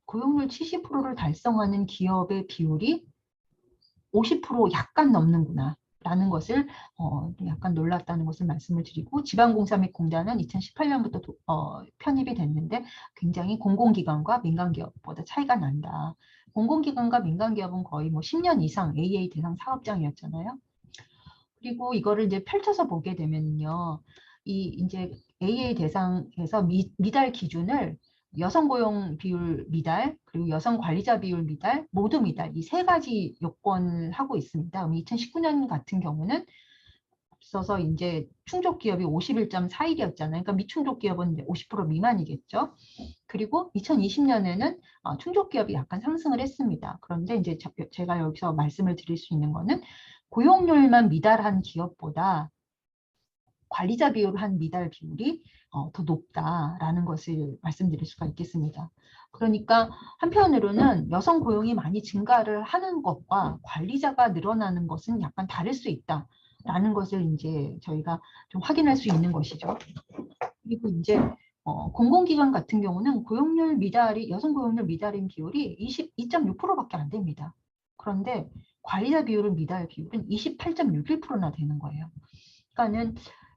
고용률 70%를 달성하는 기업의 비율이 50% 약간 넘는구나 라는 것을 약간 놀랐다는 것을 말씀을 드리고, 지방공사 및 공단은 2018년부터 편입이 됐는데 굉장히 공공기관과 민간기업보다 차이가 난다. 공공기관과 민간기업은 거의 뭐 10년 이상 AA 대상 사업장이었잖아요. 그리고 이거를 이제 펼쳐서 보게 되면요, 이 이제 AA 대상에서 미달 기준을 여성 고용 비율 미달, 그리고 여성 관리자 비율 미달, 모두 미달, 이 세 가지 요건을 하고 있습니다. 2019년 같은 경우는 앞서서 이제 충족 기업이 51.41이었잖아요. 그러니까 미충족 기업은 이제 50% 미만이겠죠. 그리고 2020년에는 충족 기업이 약간 상승을 했습니다. 그런데 이제 제가 여기서 말씀을 드릴 수 있는 거는 고용률만 미달한 기업보다 관리자 비율 한 미달 비율이 더 높다라는 것을 말씀드릴 수가 있겠습니다. 그러니까 한편으로는 여성 고용이 많이 증가를 하는 것과 관리자가 늘어나는 것은 약간 다를 수 있다라는 것을 이제 저희가 좀 확인할 수 있는 것이죠. 그리고 이제 공공기관 같은 경우는 고용률 미달이 여성 고용률 미달인 비율이 22.6%밖에 안 됩니다. 그런데 관리자 비율은 미달 비율은 28.61%나 되는 거예요. 그러니까는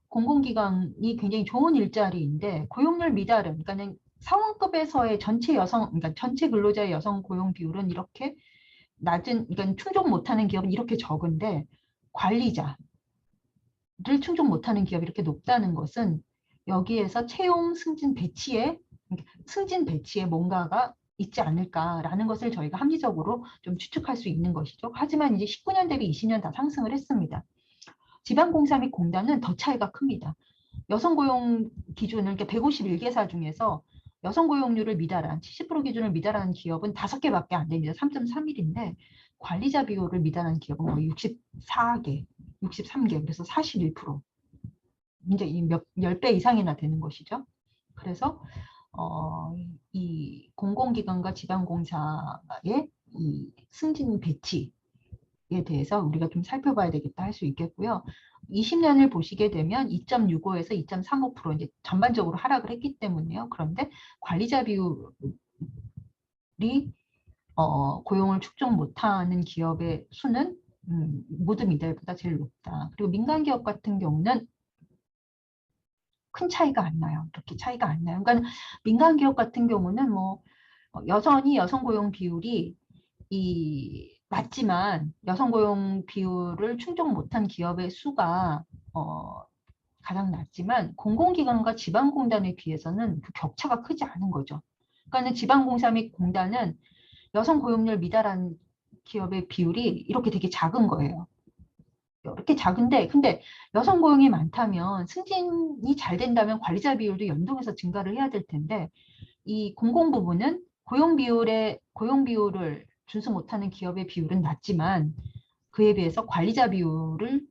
공공기관이 굉장히 좋은 일자리인데 고용률 미달은, 그러니까는 사원급에서의 전체 여성, 그러니까 전체 근로자의 여성 고용 비율은 이렇게 낮은, 그러니까 충족 못하는 기업은 이렇게 적은데 관리자를 충족 못하는 기업이 이렇게 높다는 것은 여기에서 채용 승진 배치에 뭔가가 있지 않을까라는 것을 저희가 합리적으로 좀 추측할 수 있는 것이죠. 하지만 이제 19년 대비 20년 다 상승을 했습니다. 지방공사 및 공단은 더 차이가 큽니다. 여성 고용 기준을 151개사 중에서 여성 고용률을 미달한 70% 기준을 미달한 기업은 5개밖에 안 됩니다. 3.31인데 관리자 비율을 미달한 기업은 거의 64개, 63개, 그래서 41%. 이제 이 10배 이상이나 되는 것이죠. 그래서 이 공공기관과 지방공사의 이 승진 배치에 대해서 우리가 좀 살펴봐야 되겠다 할 수 있겠고요. 20년을 보시게 되면 2.65에서 2.35% 이제 전반적으로 하락을 했기 때문에요. 그런데 관리자 비율이 고용을 축적 못하는 기업의 수는 모두 미달보다 제일 높다. 그리고 민간 기업 같은 경우는 큰 차이가 안 나요. 이렇게 차이가 안 나요. 그러니까 민간 기업 같은 경우는 뭐 여전히 여성 고용 비율이 낮지만 여성 고용 비율을 충족 못한 기업의 수가 가장 낮지만 공공기관과 지방공단에 비해서는 그 격차가 크지 않은 거죠. 그러니까 지방공사 및 공단은 여성 고용률 미달한 기업의 비율이 이렇게 되게 작은 거예요. 이렇게 작은데, 근데 여성 고용이 많다면 승진이 잘 된다면 관리자 비율도 연동해서 증가를 해야 될 텐데, 이 공공 부분은 고용 비율을 준수 못하는 기업의 비율은 낮지만 그에 비해서 관리자 비율이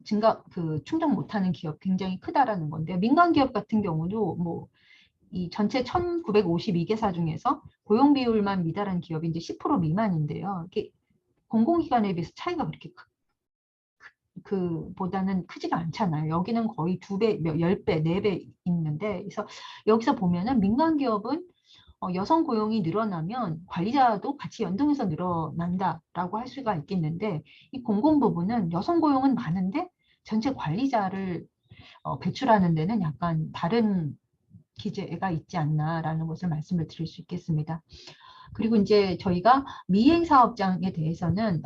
충족 못하는 기업 굉장히 크다라는 건데요. 민간 기업 같은 경우도 뭐 이 전체 1,952개사 중에서 고용 비율만 미달한 기업이 이제 10% 미만인데요. 이게 공공기관에 비해서 차이가 그렇게 보다는 크지가 않잖아요. 여기는 거의 2배, 10배, 4배 있는데, 그래서 여기서 보면은 민간 기업은 여성 고용이 늘어나면 관리자도 같이 연동해서 늘어난다라고 할 수가 있겠는데, 이 공공 부분은 여성 고용은 많은데 전체 관리자를 배출하는 데는 약간 다른 기제가 있지 않나라는 것을 말씀을 드릴 수 있겠습니다. 그리고 이제 저희가 미행 사업장에 대해서는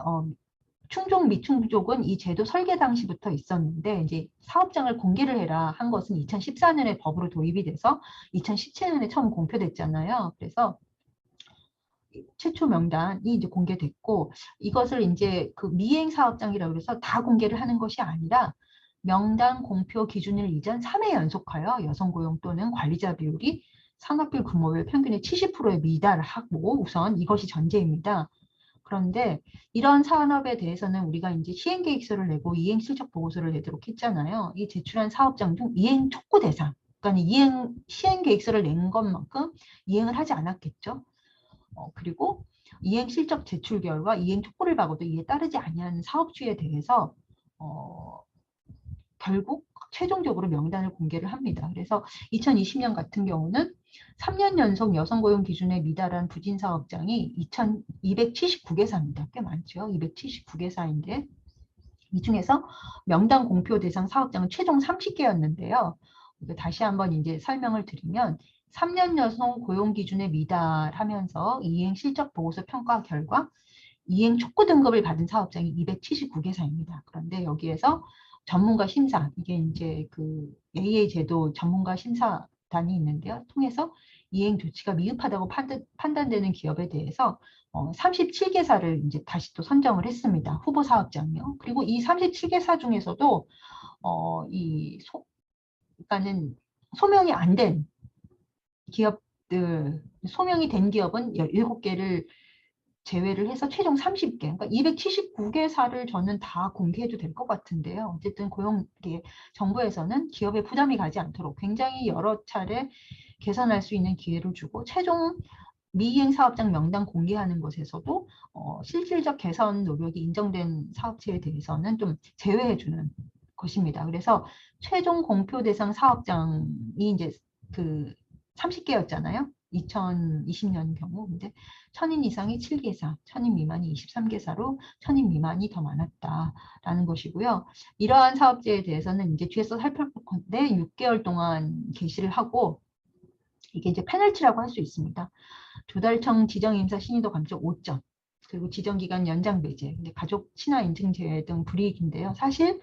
충족 미충족은 이 제도 설계 당시부터 있었는데 이제 사업장을 공개를 해라 한 것은 2014년에 법으로 도입이 돼서 2017년에 처음 공표됐잖아요. 그래서 최초 명단이 이제 공개됐고, 이것을 이제 그 미행 사업장이라고 해서 다 공개를 하는 것이 아니라 명단 공표 기준일 이전 3회 연속하여 여성 고용 또는 관리자 비율이 산업별 근무별 평균의 70%에 미달하고, 우선 이것이 전제입니다. 그런데 이런 산업에 대해서는 우리가 이제 시행 계획서를 내고 이행 실적 보고서를 내도록 했잖아요. 이 제출한 사업장 중 이행 촉구 대상, 그러니까 시행 계획서를 낸 것만큼 이행을 하지 않았겠죠. 그리고 이행 실적 제출 결과 이행 촉구를 받고도 이에 따르지 아니한 사업주에 대해서 결국 최종적으로 명단을 공개를 합니다. 그래서 2020년 같은 경우는 3년 연속 여성 고용 기준에 미달한 부진 사업장이 279개사입니다. 꽤 많죠. 279개사인데 이 중에서 명단 공표 대상 사업장은 최종 30개였는데요. 다시 한번 이제 설명을 드리면 3년 여성 고용 기준에 미달하면서 이행 실적 보고서 평가 결과 이행 촉구 등급을 받은 사업장이 279개사입니다. 그런데 여기에서 전문가 심사, 이게 이제 그 AA 제도 전문가 심사단이 있는데요. 통해서 이행 조치가 미흡하다고 판단되는 기업에 대해서 37개사를 이제 다시 또 선정을 했습니다. 후보 사업장이요. 그리고 이 37개사 중에서도 그러니까는 소명이 안 된 기업들, 소명이 된 기업은 17개를 제외를 해서 최종 30개, 그러니까 279개사를 저는 다 공개해도 될 것 같은데요. 어쨌든 정부에서는 기업에 부담이 가지 않도록 굉장히 여러 차례 개선할 수 있는 기회를 주고 최종 미이행 사업장 명단 공개하는 것에서도 실질적 개선 노력이 인정된 사업체에 대해서는 좀 제외해주는 것입니다. 그래서 최종 공표 대상 사업장이 이제 그 30개였잖아요. 2020년 경우. 근데 1000인 이상이 7개사, 1000인 미만이 23개사로 1000인 미만이 더 많았다라는 것이고요. 이러한 사업체에 대해서는 이제 뒤에서 살펴볼 건데 6개월 동안 게시를 하고 이게 이제 페널티라고 할 수 있습니다. 조달청 지정임사 신의도 감점 5점, 그리고 지정기간 연장 배제, 근데 가족 친화 인증 제외 등 불이익인데요. 사실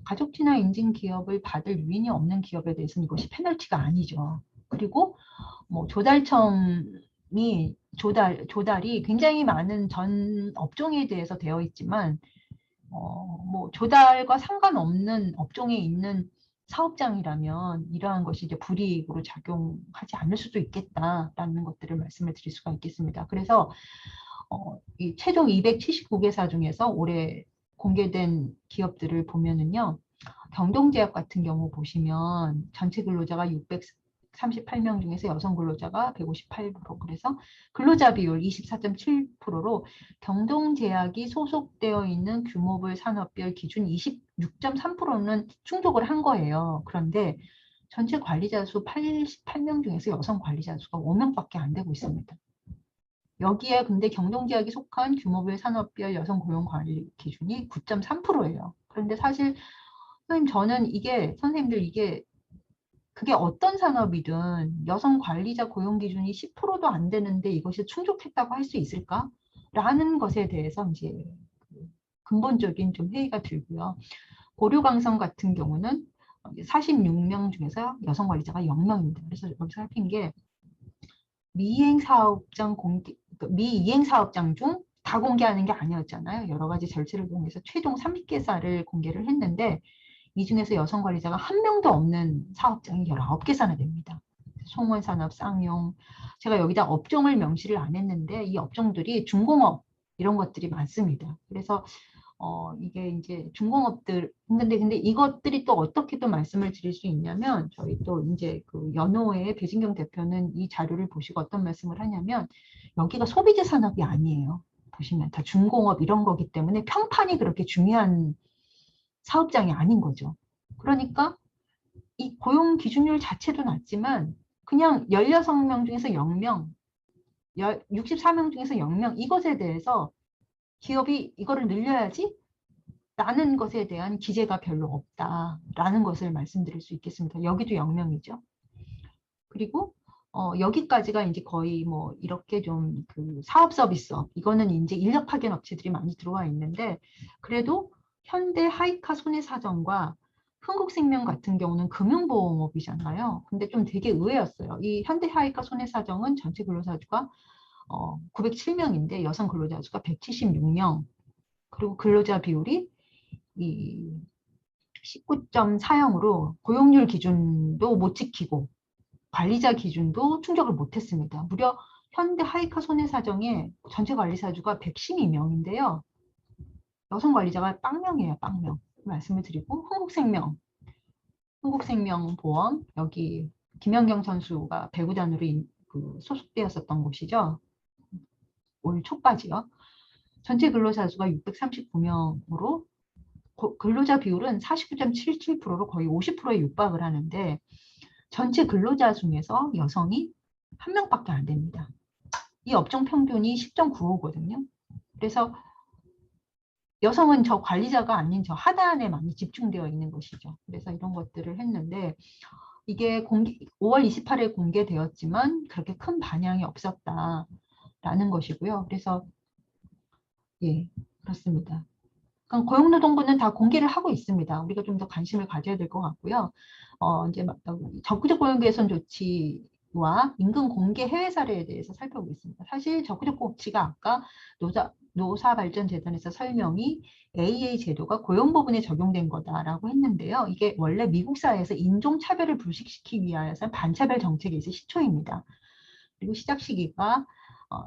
가족 친화 인증 기업을 받을 유인이 없는 기업에 대해서는 이것이 페널티가 아니죠. 그리고 뭐 조달청이 조달이 굉장히 많은 전 업종에 대해서 되어 있지만 뭐 조달과 상관없는 업종에 있는 사업장이라면 이러한 것이 이제 불이익으로 작용하지 않을 수도 있겠다라는 것들을 말씀을 드릴 수가 있겠습니다. 그래서 이 최종 279개사 중에서 올해 공개된 기업들을 보면은요, 경동제약 같은 경우 보시면 전체 근로자가 638명 중에서 여성 근로자가 158%, 그래서 근로자 비율 24.7%로 경동제약이 소속되어 있는 규모별 산업별 기준 26.3%는 충족을 한 거예요. 그런데 전체 관리자 수 88명 중에서 여성 관리자 수가 5명밖에 안 되고 있습니다. 여기에 근데 경동제약이 속한 규모별 산업별 여성 고용 관리 기준이 9.3%예요. 그런데 사실 선생님 저는 이게 그게 어떤 산업이든 여성 관리자 고용 기준이 10%도 안 되는데 이것이 충족했다고 할 수 있을까? 라는 것에 대해서 이제 근본적인 좀 회의가 들고요. 고려강성 같은 경우는 46명 중에서 여성 관리자가 0명입니다. 그래서 여기서 살핀 게 미이행 사업장 중 다 공개하는 게 아니었잖아요. 여러 가지 절차를 통해서 최종 30개사를 공개를 했는데 이 중에서 여성 관리자가 한 명도 없는 사업장이 19개사나 됩니다. 송원산업, 쌍용, 제가 여기다 업종을 명시를 안 했는데 이 업종들이 중공업 이런 것들이 많습니다. 그래서 이게 이제 중공업들 근데 이것들이 또 어떻게 또 말씀을 드릴 수 있냐면 저희 또 이제 그 연호의 배진경 대표는 이 자료를 보시고 어떤 말씀을 하냐면 여기가 소비재 산업이 아니에요. 보시면 다 중공업 이런 거기 때문에 평판이 그렇게 중요한 사업장이 아닌 거죠. 그러니까 이 고용 기준율 자체도 낮지만 그냥 16명 중에서 0명, 64명 중에서 0명 이것에 대해서 기업이 이거를 늘려야지 라는 것에 대한 기재가 별로 없다라는 것을 말씀드릴 수 있겠습니다. 여기도 0명이죠. 그리고 여기까지가 이제 거의 뭐 이렇게 좀 그 사업 서비스업 이거는 이제 인력 파견 업체들이 많이 들어와 있는데 그래도 현대 하이카 손해사정과 흥국생명 같은 경우는 금융보험업이잖아요. 근데 좀 되게 의외였어요. 이 현대 하이카 손해사정은 전체 근로자수가 907명인데 여성 근로자 수가 176명. 그리고 근로자 비율이 이 19.40으로 고용률 기준도 못 지키고 관리자 기준도 충족을 못했습니다. 무려 현대 하이카 손해사정의 전체 관리사주가 112명인데요. 여성 관리자가 빵명이에요. 빵명. 말씀을 드리고 흥국생명보험 여기 김연경 선수가 배구단으로 소속되었었던 곳이죠. 올 초까지요. 전체 근로자 수가 639명으로 근로자 비율은 49.77%로 거의 50%에 육박을 하는데 전체 근로자 중에서 여성이 한 명밖에 안 됩니다. 이 업종 평균이 10.95거든요. 그래서 여성은 저 관리자가 아닌 저 하단에 많이 집중되어 있는 것이죠. 그래서 이런 것들을 했는데 이게 5월 28일 공개되었지만 그렇게 큰 반향이 없었다라는 것이고요. 그래서 예, 그렇습니다. 그러니까 고용노동부는 다 공개를 하고 있습니다. 우리가 좀 더 관심을 가져야 될 것 같고요. 이제 적극적 고용 개선 조치와 임금 공개 해외 사례에 대해서 살펴보겠습니다. 사실 적극적 조치가 아까 노사발전재단에서 설명이 AA 제도가 고용 부분에 적용된 거다라고 했는데요. 이게 원래 미국 사회에서 인종차별을 불식시키기 위하여서 반차별 정책에 있어 시초입니다. 그리고 시작 시기가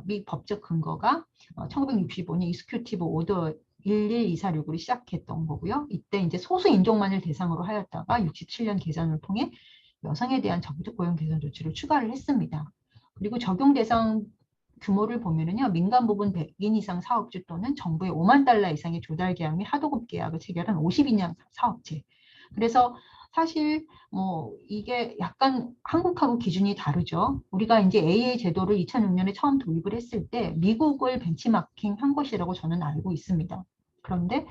미 법적 근거가 1965년 익스큐티브 오더 11246으로 시작했던 거고요. 이때 이제 소수 인종만을 대상으로 하였다가 67년 개정을 통해 여성에 대한 적극적 고용 개선 조치를 추가를 했습니다. 그리고 적용 대상 규모를 보면은요, 민간 부분 100인 이상 사업주 또는 정부의 5만 달러 이상의 조달 계약 및 하도급 계약을 체결한 52년 사업체. 그래서 사실 뭐 이게 약간 한국하고 기준이 다르죠. 우리가 이제 AA 제도를 2006년에 처음 도입을 했을 때 미국을 벤치마킹한 것이라고 저는 알고 있습니다. 그런데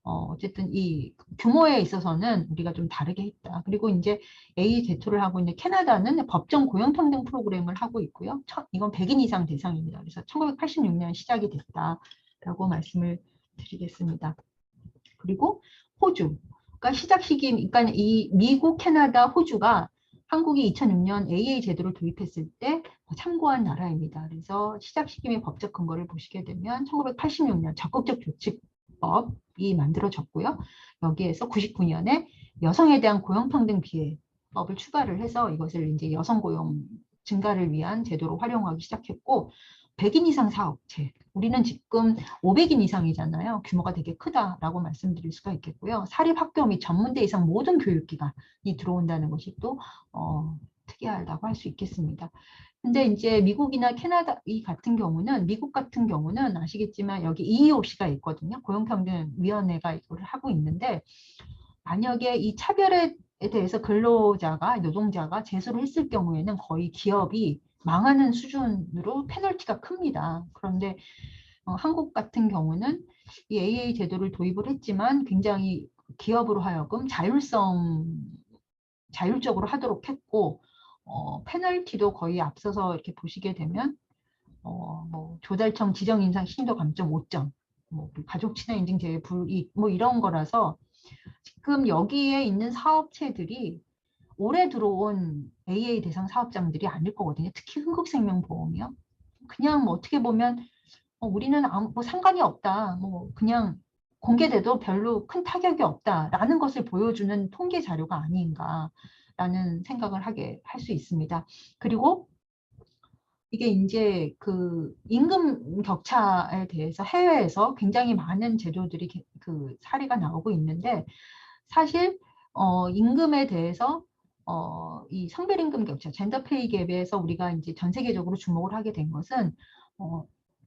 어쨌든 이 규모에 있어서는 우리가 좀 다르게 했다. 그리고 이제 AA 제도를 하고 있는 캐나다는 법정 고용평등 프로그램을 하고 있고요. 이건 100인 이상 대상입니다. 그래서 1986년 시작이 됐다라고 말씀을 드리겠습니다. 그리고 호주. 그러니까 시작 시기, 그러니까 이 미국, 캐나다, 호주가 한국이 2006년 AA 제도를 도입했을 때 참고한 나라입니다. 그래서 시작 시기 및 법적 근거를 보시게 되면 1986년 적극적 조치법이 만들어졌고요. 여기에서 99년에 여성에 대한 고용평등 비해법을 추가를 해서 이것을 이제 여성 고용 증가를 위한 제도로 활용하기 시작했고 100인 이상 사업체, 우리는 지금 500인 이상이잖아요. 규모가 되게 크다라고 말씀드릴 수가 있겠고요. 사립학교 및 전문대 이상 모든 교육기관이 들어온다는 것이 또 특이하다고 할 수 있겠습니다. 근데 이제 미국이나 캐나다 같은 경우는 미국 같은 경우는 아시겠지만 여기 EEOC가 있거든요. 고용평등위원회가 이걸 하고 있는데 만약에 이 차별에 대해서 노동자가 제소를 했을 경우에는 거의 기업이 망하는 수준으로 페널티가 큽니다. 그런데 한국 같은 경우는 이 AA 제도를 도입을 했지만 굉장히 기업으로 하여금 자율적으로 하도록 했고 페널티도 거의 앞서서 이렇게 보시게 되면 뭐 조달청 지정 인상 신도 감점 5점, 뭐 가족 친화 인증 제외 불이익 뭐 이런 거라서 지금 여기에 있는 사업체들이 올해 들어온 AA 대상 사업장들이 아닐 거거든요. 특히 흥국생명보험이요. 그냥 뭐 어떻게 보면 우리는 뭐 상관이 없다. 뭐 그냥 공개돼도 별로 큰 타격이 없다라는 것을 보여주는 통계 자료가 아닌가라는 생각을 할 수 있습니다. 그리고 이게 이제 그 임금 격차에 대해서 해외에서 굉장히 많은 제도들이 그 사례가 나오고 있는데 사실 임금에 대해서 이 성별임금 격차, 젠더 페이 갭에서 우리가 이제 전 세계적으로 주목을 하게 된 것은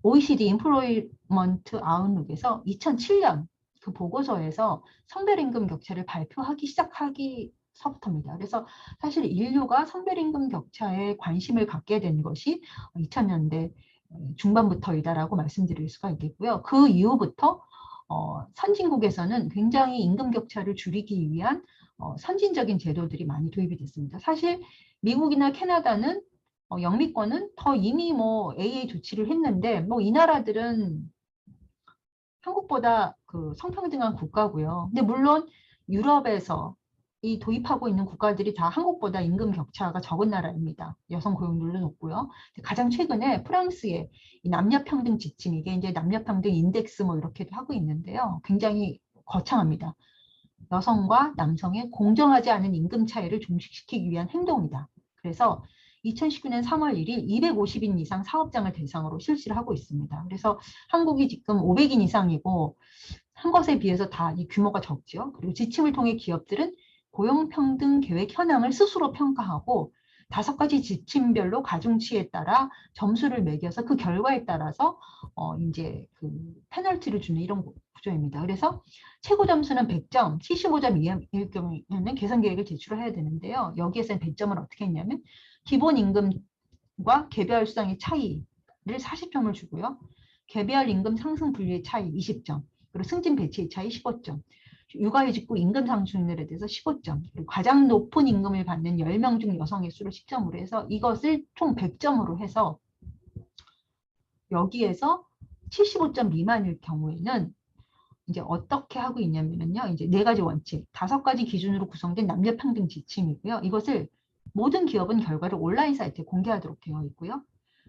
OECD 인플로이먼트 아웃룩에서 2007년 그 보고서에서 성별임금 격차를 발표하기 시작하기서부터입니다. 그래서 사실 인류가 성별임금 격차에 관심을 갖게 된 것이 2000년대 중반부터이다라고 말씀드릴 수가 있겠고요. 그 이후부터 선진국에서는 굉장히 임금 격차를 줄이기 위한 선진적인 제도들이 많이 도입이 됐습니다. 사실 미국이나 캐나다는 영미권은 더 이미 뭐 AA 조치를 했는데 뭐 이 나라들은 한국보다 그 성평등한 국가고요. 근데 물론 유럽에서 이 도입하고 있는 국가들이 다 한국보다 임금 격차가 적은 나라입니다. 여성 고용률도 높고요. 가장 최근에 프랑스의 이 남녀평등 지침, 이게 이제 남녀평등 인덱스 뭐 이렇게도 하고 있는데요. 굉장히 거창합니다. 여성과 남성의 공정하지 않은 임금 차이를 종식시키기 위한 행동이다. 그래서 2019년 3월 1일 250인 이상 사업장을 대상으로 실시를 하고 있습니다. 그래서 한국이 지금 500인 이상이고 한 것에 비해서 다 이 규모가 적죠. 그리고 지침을 통해 기업들은 고용평등 계획 현황을 스스로 평가하고 5가지 지침별로 가중치에 따라 점수를 매겨서 그 결과에 따라서 이제 그 페널티를 주는 이런 구조입니다. 그래서 최고 점수는 100점, 75점 이하일 경우에는 개선 계획을 제출해야 되는데요. 여기에서는 100점을 어떻게 했냐면 기본 임금과 개별 수당의 차이를 40점을 주고요. 개별 임금 상승 분류의 차이 20점, 그리고 승진 배치의 차이 15점, 육아휴 직후 임금 상승률에 대해서 15점, 그리고 가장 높은 임금을 받는 10명 중 여성의 수를 10점으로 해서 이것을 총 100점으로 해서 여기에서 75점 미만일 경우에는 이제 어떻게 하고 있냐면요. 이제 4가지 원칙, 5가지 기준으로 구성된 남녀 평등 지침이고요. 이것을 모든 기업은 결과를 온라인 사이트에 공개하도록 되어 있고요.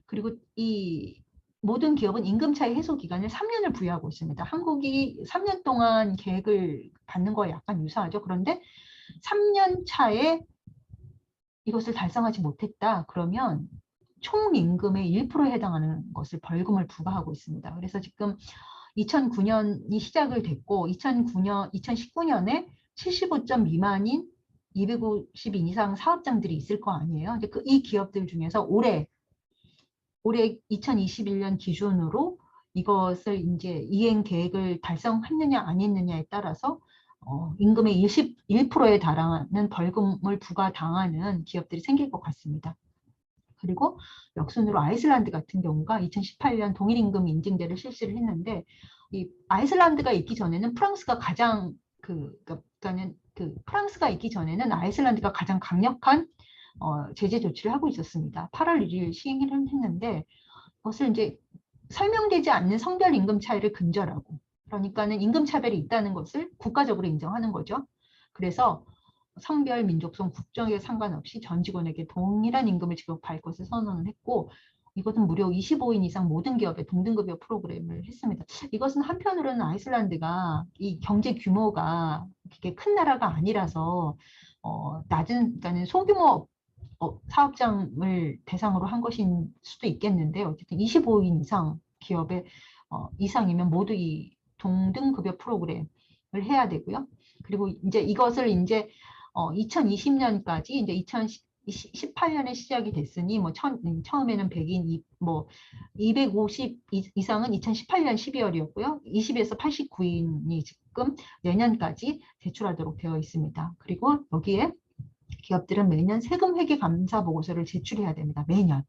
그리고 이 모든 기업은 임금 차이 해소 기간을 3년을 부여하고 있습니다. 한국이 3년 동안 계획을 받는 거와 약간 유사하죠. 그런데 3년 차에 이것을 달성하지 못했다. 그러면 총 임금의 1%에 해당하는 것을 벌금을 부과하고 있습니다. 그래서 지금 2009년이 시작을 됐고 2019년에 75점 미만인 250인 이상 사업장들이 있을 거 아니에요. 이제 이 기업들 중에서 올해 2021년 기준으로 이것을 이제 이행 계획을 달성했느냐 안 했느냐에 따라서 임금의 21%에 달하는 벌금을 부과당하는 기업들이 생길 것 같습니다. 그리고 역순으로 아이슬란드 같은 경우가 2018년 동일임금 인증제를 실시를 했는데 이 아이슬란드가 있기 전에는 프랑스가 가장 그러니까는 프랑스가 있기 전에는 아이슬란드가 가장 강력한 제재 조치를 하고 있었습니다. 8월 1일 시행을 했는데 그것을 이제 설명되지 않는 성별 임금 차이를 근절하고 그러니까는 임금 차별이 있다는 것을 국가적으로 인정하는 거죠. 그래서 성별, 민족성, 국적에 상관없이 전 직원에게 동일한 임금을 지급할 것을 선언을 했고 이것은 무려 25인 이상 모든 기업에 동등급여 프로그램을 했습니다. 이것은 한편으로는 아이슬란드가 이 경제 규모가 그렇게 큰 나라가 아니라서 그러니까는 소규모 사업장을 대상으로 한 것일 수도 있겠는데 어쨌든 25인 이상 기업의 이상이면 모두 이 동등급여 프로그램을 해야 되고요. 그리고 이제 이것을 이제 2020년까지 이제 2018년에 시작이 됐으니 뭐 처음에는 100인 뭐 250 이상은 2018년 12월이었고요. 20에서 89인이 지금 내년까지 제출하도록 되어 있습니다. 그리고 여기에 기업들은 매년 세금 회계 감사 보고서를 제출해야 됩니다. 매년.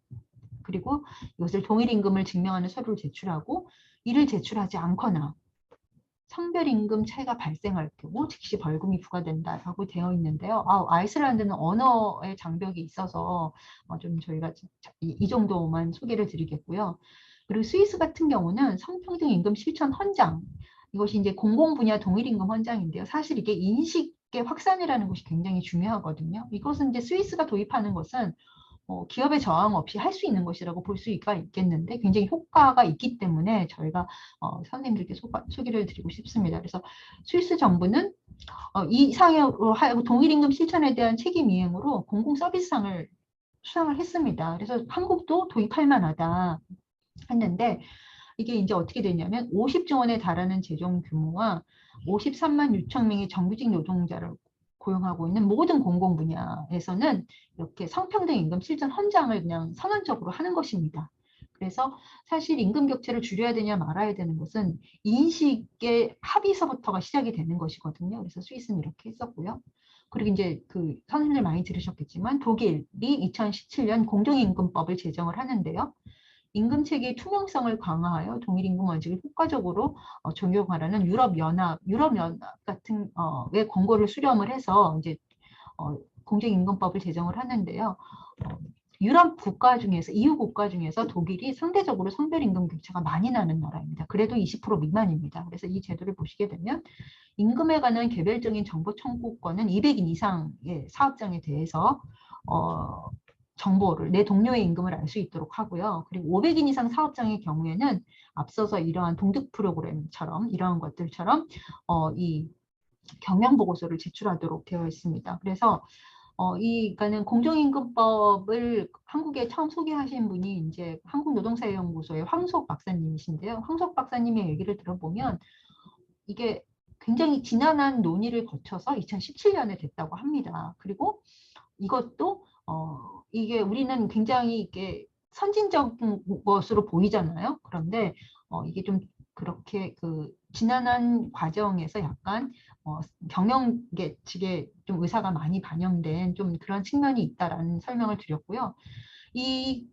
그리고 이것을 동일임금을 증명하는 서류를 제출하고 이를 제출하지 않거나 성별임금 차이가 발생할 경우 즉시 벌금이 부과된다라고 되어 있는데요. 아이슬란드는 언어의 장벽이 있어서 좀 저희가 이 정도만 소개를 드리겠고요. 그리고 스위스 같은 경우는 성평등 임금 실천 헌장, 이것이 이제 공공분야 동일임금 헌장인데요. 사실 이게 인식의 확산이라는 것이 굉장히 중요하거든요. 이것은 이제 스위스가 도입하는 것은 기업의 저항 없이 할 수 있는 것이라고 볼 수가 있겠는데 굉장히 효과가 있기 때문에 저희가 선생님들께 소개를 드리고 싶습니다. 그래서 스위스 정부는 이상으로 하여 동일임금 실천에 대한 책임 이행으로 공공서비스상을 수상을 했습니다. 그래서 한국도 도입할 만하다 했는데 이게 이제 어떻게 되냐면 50조 원에 달하는 재정 규모와 53만 6천 명의 정규직 노동자를 고용하고 있는 모든 공공 분야에서는 이렇게 성평등 임금 실천 헌장을 그냥 선언적으로 하는 것입니다. 그래서 사실 임금 격차를 줄여야 되냐 말아야 되는 것은 인식의 합의서부터가 시작이 되는 것이거든요. 그래서 스위스는 이렇게 했었고요. 그리고 이제 그 선생님들 많이 들으셨겠지만 독일이 2017년 공정임금법을 제정을 하는데요. 임금 체계의 투명성을 강화하여 동일임금 원칙을 효과적으로 적용하라는 유럽연합 같은 의 권고를 수렴을 해서 이제 공정임금법을 제정을 하는데요. 유럽 국가 중에서 EU 국가 중에서 독일이 상대적으로 성별임금 격차가 많이 나는 나라입니다. 그래도 20% 미만입니다. 그래서 이 제도를 보시게 되면 임금에 관한 개별적인 정보 청구권은 200인 이상의 사업장에 대해서 정보를 내 동료의 임금을 알 수 있도록 하고요. 그리고 500인 이상 사업장의 경우에는 앞서서 이러한 동득 프로그램처럼 이러한 것들처럼 이 경영 보고서를 제출하도록 되어 있습니다. 그래서 그러니까는 공정임금법을 한국에 처음 소개하신 분이 이제 한국노동사회연구소의 황석 박사님이신데요. 황석 박사님의 얘기를 들어보면 이게 굉장히 지난한 논의를 거쳐서 2017년에 됐다고 합니다. 그리고 이것도 이게 우리는 굉장히 이게 선진적인 것으로 보이잖아요. 그런데 이게 좀 그렇게 그 지난한 과정에서 약간 경영계 측에 좀 의사가 많이 반영된 좀 그런 측면이 있다라는 설명을 드렸고요. 이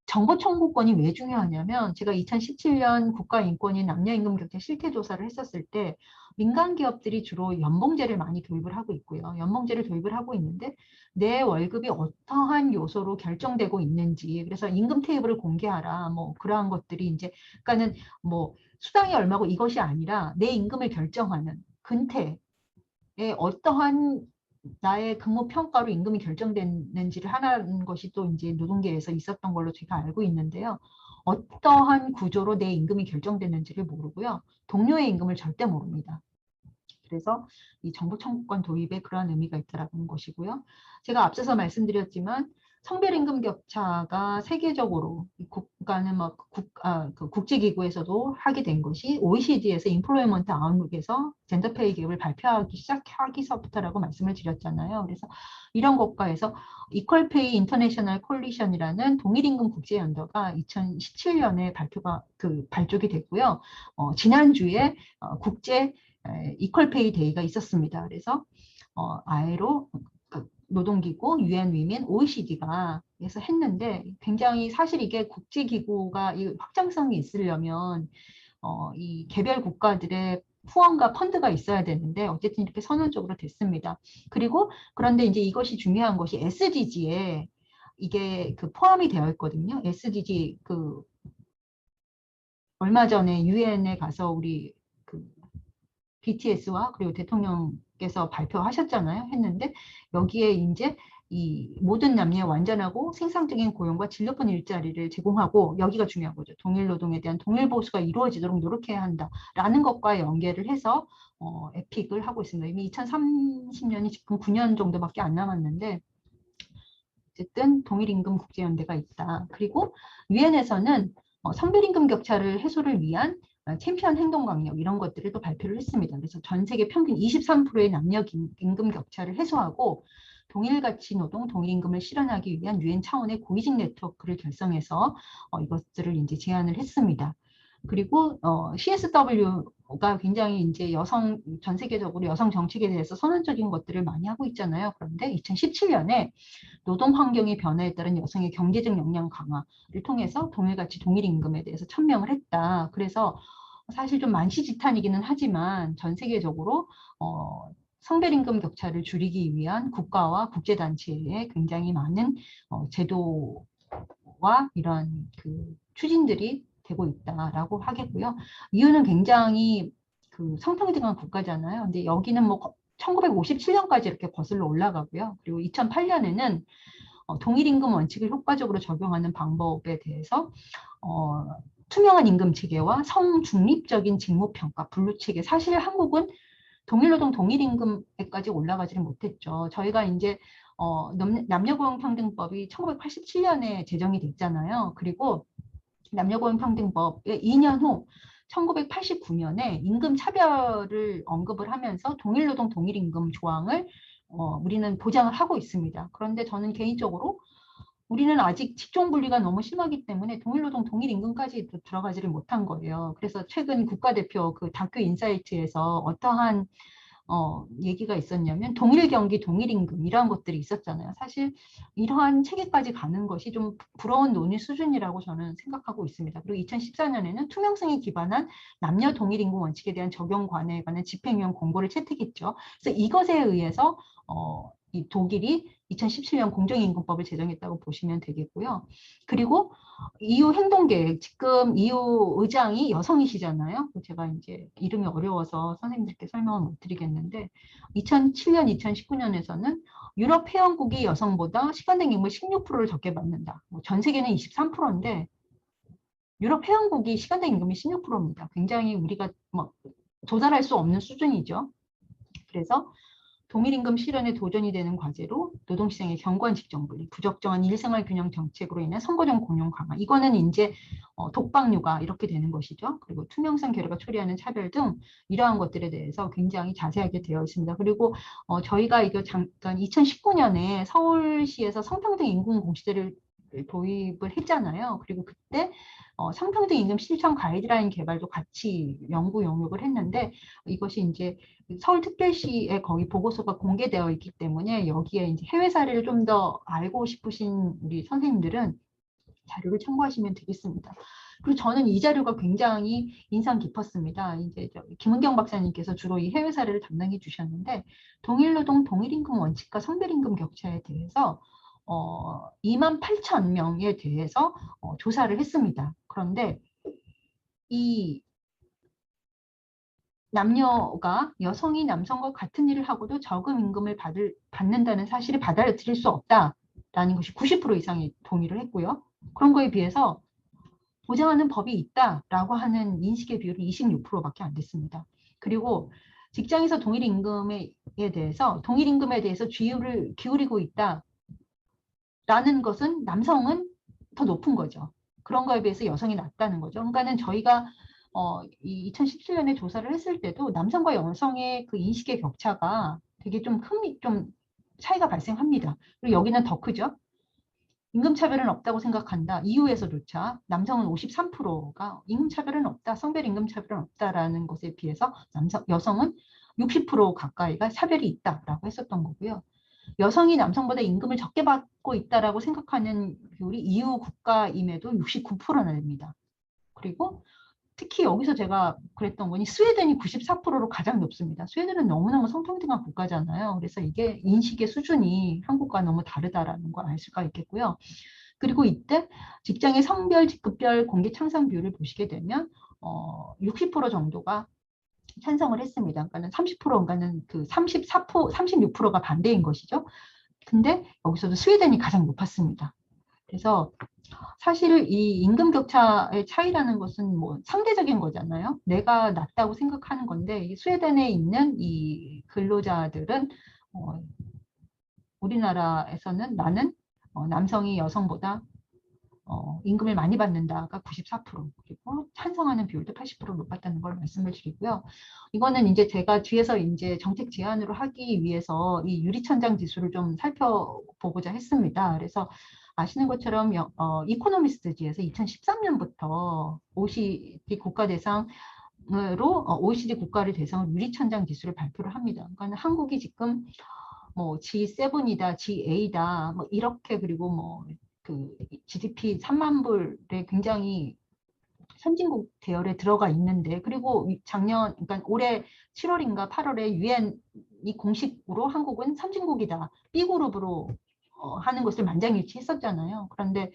정보 청구권이 왜 중요하냐면 제가 2017년 국가인권위 남녀임금 격차 실태 조사를 했었을 때 민간 기업들이 주로 연봉제를 많이 도입을 하고 있고요. 연봉제를 도입을 하고 있는데 내 월급이 어떠한 요소로 결정되고 있는지 그래서 임금 테이블을 공개하라 뭐 그러한 것들이 이제 그러니까는 뭐 수당이 얼마고 이것이 아니라 내 임금을 결정하는 근태에 어떠한 나의 근무 평가로 임금이 결정되는지를 하는 것이 또 이제 노동계에서 있었던 걸로 제가 알고 있는데요. 어떠한 구조로 내 임금이 결정되는지를 모르고요. 동료의 임금을 절대 모릅니다. 그래서 이 정보 청구권 도입에 그러한 의미가 있다는 것이고요. 제가 앞서서 말씀드렸지만 성별 임금 격차가 세계적으로 국가는 뭐 그 국제기구에서도 하게 된 것이 OECD에서 인플로이먼트 아웃룩에서 젠더 페이 갭을 발표하기 시작하기서부터라고 말씀을 드렸잖아요. 그래서 이런 것과에서 이퀄 페이 인터내셔널 콜리션이라는 동일임금 국제연대가 2017년에 발족이 됐고요. 지난주에 국제 이퀄 페이 데이가 있었습니다. 그래서 ILO 노동기구, UN 위민, OECD가 해서 했는데 굉장히 사실 이게 국제기구가 이 확장성이 있으려면 이 개별 국가들의 후원과 펀드가 있어야 되는데 어쨌든 이렇게 선언적으로 됐습니다. 그리고 그런데 이제 이것이 중요한 것이 SDG에 이게 그 포함이 되어 있거든요. SDG 그 얼마 전에 UN에 가서 우리 그 BTS와 그리고 대통령께서 발표하셨잖아요. 했는데 여기에 이제 이 모든 남녀의 완전하고 생산적인 고용과 질 높은 일자리를 제공하고 여기가 중요한 거죠. 동일 노동에 대한 동일 보수가 이루어지도록 노력해야 한다라는 것과 연계를 해서 에픽을 하고 있습니다. 이미 2030년이 지금 9년 정도밖에 안 남았는데 어쨌든 동일임금 국제연대가 있다. 그리고 유엔에서는 성별임금 격차를 해소를 위한 챔피언 행동 강력 이런 것들을 또 발표를 했습니다. 그래서 전 세계 평균 23%의 남녀 임금 격차를 해소하고 동일가치 노동, 동일임금을 실현하기 위한 유엔 차원의 고위직 네트워크를 결성해서 이것들을 이제 제안을 했습니다. 그리고 CSW가 굉장히 이제 전 세계적으로 여성 정책에 대해서 선언적인 것들을 많이 하고 있잖아요. 그런데 2017년에 노동 환경의 변화에 따른 여성의 경제적 역량 강화를 통해서 동일가치 동일임금에 대해서 천명을 했다. 그래서 사실 좀 만시지탄이기는 하지만 전 세계적으로 성별임금 격차를 줄이기 위한 국가와 국제단체의 굉장히 많은 제도와 이런 그 추진들이 되고 있다라고 하겠고요. 이유는 굉장히 그 성평등한 국가잖아요. 근데 여기는 뭐 1957년까지 이렇게 거슬러 올라가고요. 그리고 2008년에는 동일임금 원칙을 효과적으로 적용하는 방법에 대해서 투명한 임금 체계와 성중립적인 직무평가, 분류체계. 사실 한국은 동일노동 동일임금에까지 올라가지는 못했죠. 저희가 이제 남녀고용평등법이 1987년에 제정이 됐잖아요. 그리고 남녀고용평등법의 2년 후 1989년에 임금 차별을 언급을 하면서 동일노동 동일임금 조항을 우리는 보장을 하고 있습니다. 그런데 저는 개인적으로 우리는 아직 직종 분리가 너무 심하기 때문에 동일노동 동일임금까지 들어가지를 못한 거예요. 그래서 최근 국가대표 그 다큐 인사이트에서 어떠한 얘기가 있었냐면 동일 경기 동일임금 이러한 것들이 있었잖아요. 사실 이러한 체계까지 가는 것이 좀 부러운 논의 수준이라고 저는 생각하고 있습니다. 그리고 2014년에는 투명성에 기반한 남녀 동일임금 원칙에 대한 적용관에 관한 집행위원 공고를 채택했죠. 그래서 이것에 의해서 이 독일이 2017년 공정임금법을 제정했다고 보시면 되겠고요. 그리고 EU 행동계획, 지금 EU 의장이 여성이시잖아요. 제가 이제 이름이 어려워서 선생님들께 설명을 못 드리겠는데 2007년, 2019년에서는 유럽 회원국이 여성보다 시간당 임금을 16%를 적게 받는다. 전 세계는 23%인데 유럽 회원국이 시간당 임금이 16%입니다. 굉장히 우리가 막 도달할 수 없는 수준이죠. 그래서 동일임금 실현에 도전이 되는 과제로 노동시장의 견고한 직정분리, 부적정한 일생활 균형 정책으로 인한 선거적 공용 강화. 이거는 이제 독박 육아 이렇게 되는 것이죠. 그리고 투명성 결여가 초래하는 차별 등 이러한 것들에 대해서 굉장히 자세하게 되어 있습니다. 그리고 저희가 이거 잠깐 2019년에 서울시에서 성평등 임금 공시제를 도입을 했잖아요. 그리고 그때 성평등 임금 실천 가이드라인 개발도 같이 연구 용역을 했는데 이것이 이제 서울특별시에 거기 보고서가 공개되어 있기 때문에 여기에 이제 해외 사례를 좀 더 알고 싶으신 우리 선생님들은 자료를 참고하시면 되겠습니다. 그리고 저는 이 자료가 굉장히 인상 깊었습니다. 이제 김은경 박사님께서 주로 이 해외 사례를 담당해 주셨는데 동일노동 동일임금 원칙과 성별임금 격차에 대해서 28,000명에 대해서 조사를 했습니다. 그런데 이 남녀가 여성이 남성과 같은 일을 하고도 적은 임금을 받는다는 사실을 받아들일 수 없다라는 것이 90% 이상이 동의를 했고요. 그런 거에 비해서 보장하는 법이 있다라고 하는 인식의 비율이 26%밖에 안 됐습니다. 그리고 직장에서 동일임금에 대해서 주의를 기울이고 있다라는 것은 남성은 더 높은 거죠. 그런 거에 비해서 여성이 낮다는 거죠. 그러니까는 저희가 이 2017년에 조사를 했을 때도 남성과 여성의 그 인식의 격차가 되게 좀 차이가 발생합니다. 그리고 여기는 더 크죠. 임금차별은 없다고 생각한다. 이유에서조차 남성은 53%가 임금차별은 없다. 성별 임금차별은 없다라는 것에 비해서 여성은 60% 가까이가 차별이 있다라고 했었던 거고요. 여성이 남성보다 임금을 적게 받고 있다라고 생각하는 비율이 EU 국가임에도 69%나 됩니다. 그리고 특히 여기서 제가 그랬던 거니 스웨덴이 94%로 가장 높습니다. 스웨덴은 너무너무 성평등한 국가잖아요. 그래서 이게 인식의 수준이 한국과 너무 다르다라는 걸 알 수가 있겠고요. 그리고 이때 직장의 성별, 직급별 공개 창상 비율을 보시게 되면 60% 정도가 찬성을 했습니다. 그러니까는 30%, 그러니까는 그 36%가 반대인 것이죠. 근데 여기서도 스웨덴이 가장 높았습니다. 그래서 사실 이 임금 격차의 차이라는 것은 뭐 상대적인 거잖아요. 내가 낮다고 생각하는 건데 스웨덴에 있는 이 근로자들은 우리나라에서는 나는 남성이 여성보다 임금을 많이 받는다가 94%, 그리고 찬성하는 비율도 80% 높았다는 걸 말씀을 드리고요. 이거는 이제 제가 뒤에서 이제 정책 제안으로 하기 위해서 이 유리천장 지수를 좀 살펴보고자 했습니다. 그래서 아시는 것처럼 이코노미스트지에서 2013년부터 OECD 국가 대상으로 OECD 국가를 대상으로 유리천장 지수를 발표를 합니다. 그러니까 한국이 지금 뭐 G7이다, G8다, 뭐 이렇게, 그리고 뭐 그 GDP 3만 불에 굉장히 선진국 대열에 들어가 있는데, 그리고 그러니까 올해 7월인가 8월에 유엔이 공식으로 한국은 선진국이다, B그룹으로 하는 것을 만장일치했었잖아요. 그런데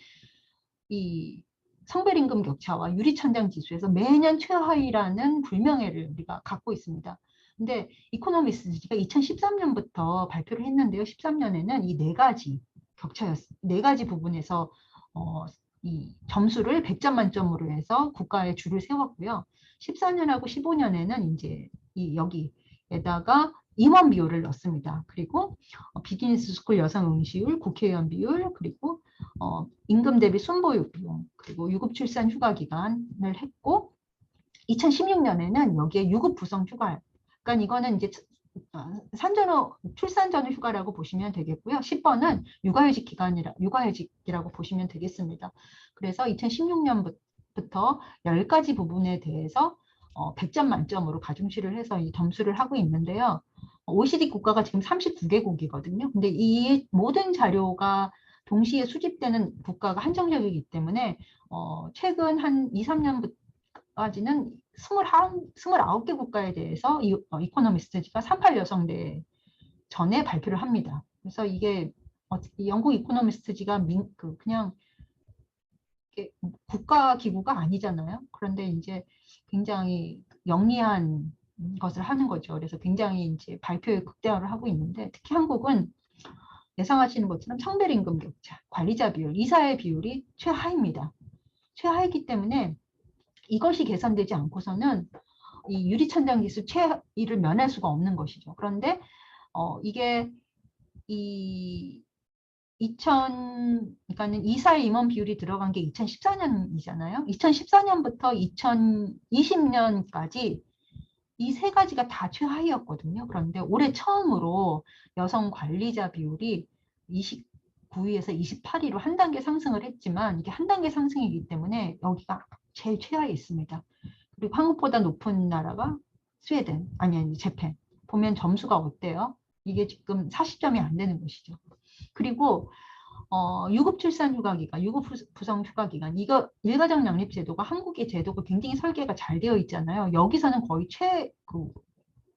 이 성별임금 격차와 유리천장 지수에서 매년 최하위라는 불명예를 우리가 갖고 있습니다. 근데 이코노미스트가 2013년부터 발표를 했는데요. 13년에는 이 네 가지 부분에서 이 점수를 100점 만점으로 해서 국가의 줄을 세웠고요. 14년하고 15년에는 이제 여기에다가 임원 비율을 넣습니다. 그리고 비즈니스 스쿨 여성 응시율, 국회의원 비율, 그리고 임금 대비 순보육 비용, 그리고 유급 출산 휴가 기간을 했고, 2016년에는 여기에 유급 부성 휴가, 그러니까 이거는 이제 출산 전후 휴가라고 보시면 되겠고요. 10번은 육아휴직이라고 보시면 되겠습니다. 그래서 2016년부터 10가지 부분에 대해서 100점 만점으로 가중시를 해서 이 점수를 하고 있는데요. OECD 국가가 지금 39개국이거든요. 근데 이 모든 자료가 동시에 수집되는 국가가 한정적이기 때문에 최근 한 2, 3년까지는 29개 국가에 대해서 이코노미스트가 38 여성대 전에 발표를 합니다. 그래서 이게 영국 이코노미스트지가 그냥 국가 기구가 아니잖아요. 그런데 이제 굉장히 영리한 것을 하는 거죠. 그래서 굉장히 이제 발표에 극대화를 하고 있는데, 특히 한국은 예상하시는 것처럼 성별임금 격차, 관리자 비율, 이사의 비율이 최하입니다. 최하이기 때문에 이것이 개선되지 않고서는 이 유리천장 지수 최하위를 면할 수가 없는 것이죠. 그런데 이게 이 그러니까는 이사의 임원 비율이 들어간 게 2014년이잖아요. 2014년부터 2020년까지 이 세 가지가 다 최하위였거든요. 그런데 올해 처음으로 여성 관리자 비율이 29위에서 28위로 한 단계 상승을 했지만 이게 한 단계 상승이기 때문에 여기가 제일 최하위에 있습니다. 그리고 한국보다 높은 나라가 스웨덴, 아니 재팬. 보면 점수가 어때요? 이게 지금 40점이 안 되는 것이죠. 그리고 유급 출산 휴가 기간, 유급 부성 휴가 기간, 이거 일가정 양립 제도가 한국의 제도가 굉장히 설계가 잘 되어 있잖아요. 여기서는 거의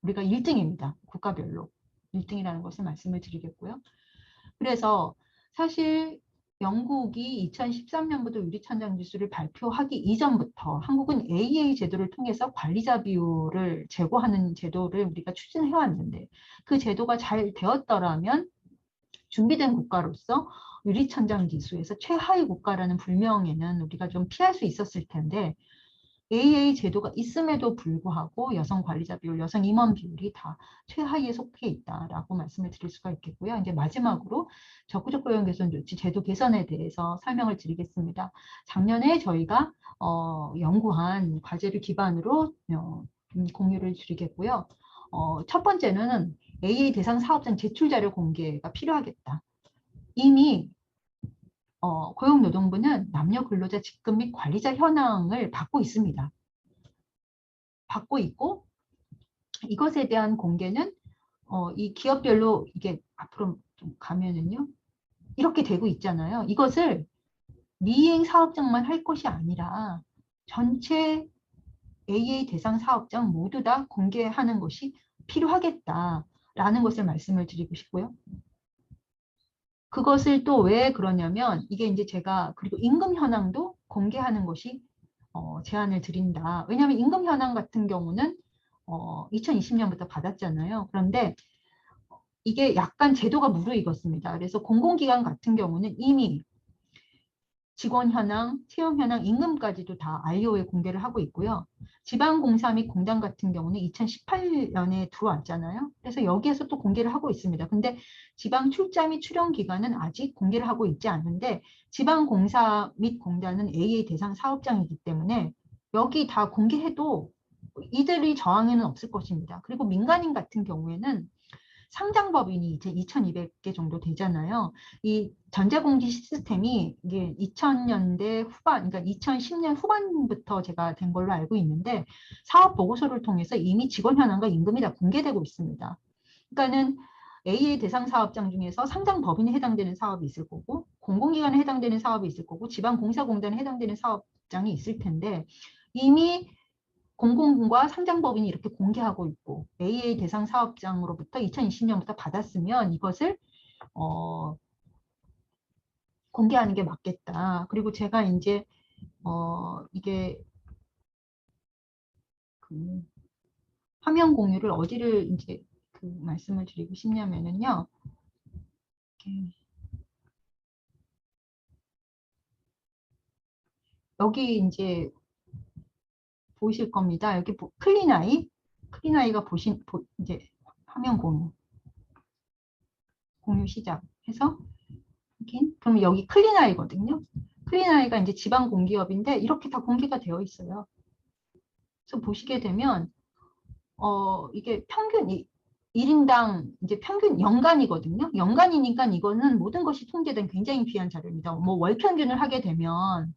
우리가 1등입니다. 국가별로 1등이라는 것을 말씀을 드리겠고요. 그래서 사실 영국이 2013년부터 유리천장 지수를 발표하기 이전부터 한국은 AA 제도를 통해서 관리자 비율을 제고하는 제도를 우리가 추진해 왔는데 그 제도가 잘 되었더라면 준비된 국가로서 유리천장 지수에서 최하위 국가라는 불명예는 우리가 좀 피할 수 있었을 텐데 AA 제도가 있음에도 불구하고 여성 관리자 비율, 여성 임원 비율이 다 최하위에 속해 있다라고 말씀을 드릴 수가 있겠고요. 이제 마지막으로 적극적 고용 개선 조치 제도 개선에 대해서 설명을 드리겠습니다. 작년에 저희가 연구한 과제를 기반으로 공유를 드리겠고요. 첫 번째는 AA 대상 사업장 제출 자료 공개가 필요하겠다. 이미 고용노동부는 남녀 근로자 직급 및 관리자 현황을 받고 있습니다. 받고 있고 이것에 대한 공개는 이 기업별로 이게 앞으로 좀 가면은요. 이렇게 되고 있잖아요. 이것을 미행 사업장만 할 것이 아니라 전체 AA 대상 사업장 모두 다 공개하는 것이 필요하겠다라는 것을 말씀을 드리고 싶고요. 그것을 또 왜 그러냐면 이게 이제 제가 그리고 임금 현황도 공개하는 것이 제안을 드린다. 왜냐하면 임금 현황 같은 경우는 2020년부터 받았잖아요. 그런데 이게 약간 제도가 무르익었습니다. 그래서 공공기관 같은 경우는 이미 직원 현황, 채용 현황, 임금까지도 다 REO에 공개를 하고 있고요. 지방공사 및 공단 같은 경우는 2018년에 들어왔잖아요. 그래서 여기에서 또 공개를 하고 있습니다. 근데 지방 출자 및 출연 기관은 아직 공개를 하고 있지 않은데 지방공사 및 공단은 AA 대상 사업장이기 때문에 여기 다 공개해도 이들이 저항에는 없을 것입니다. 그리고 민간인 같은 경우에는 상장법인이 이제 2,200개 정도 되잖아요. 이 전자공지 시스템이 이게 2000년대 후반, 그러니까 2010년 후반부터 제가 된 걸로 알고 있는데 사업 보고서를 통해서 이미 직원 현황과 임금이 다 공개되고 있습니다. 그러니까는 AA 대상 사업장 중에서 상장법인에 해당되는 사업이 있을 거고 공공기관에 해당되는 사업이 있을 거고 지방공사공단에 해당되는 사업장이 있을 텐데 이미 공공과 상장법인이 이렇게 공개하고 있고 AA 대상 사업장으로부터 2020년부터 받았으면 이것을 공개하는 게 맞겠다. 그리고 제가 이제 이게 그 화면 공유를 어디를 이제 그 말씀을 드리고 싶냐면은요. 여기 이제 보이실 겁니다. 여기 클린아이가 이제 화면 공유 시작해서 그럼 여기 클린아이거든요. 클린아이가 이제 지방 공기업인데 이렇게 다 공개가 되어 있어요. 그래서 보시게 되면 이게 평균 1인당 이제 평균 연간이거든요. 연간이니까 이거는 모든 것이 통제된 굉장히 귀한 자료입니다. 뭐 월 평균을 하게 되면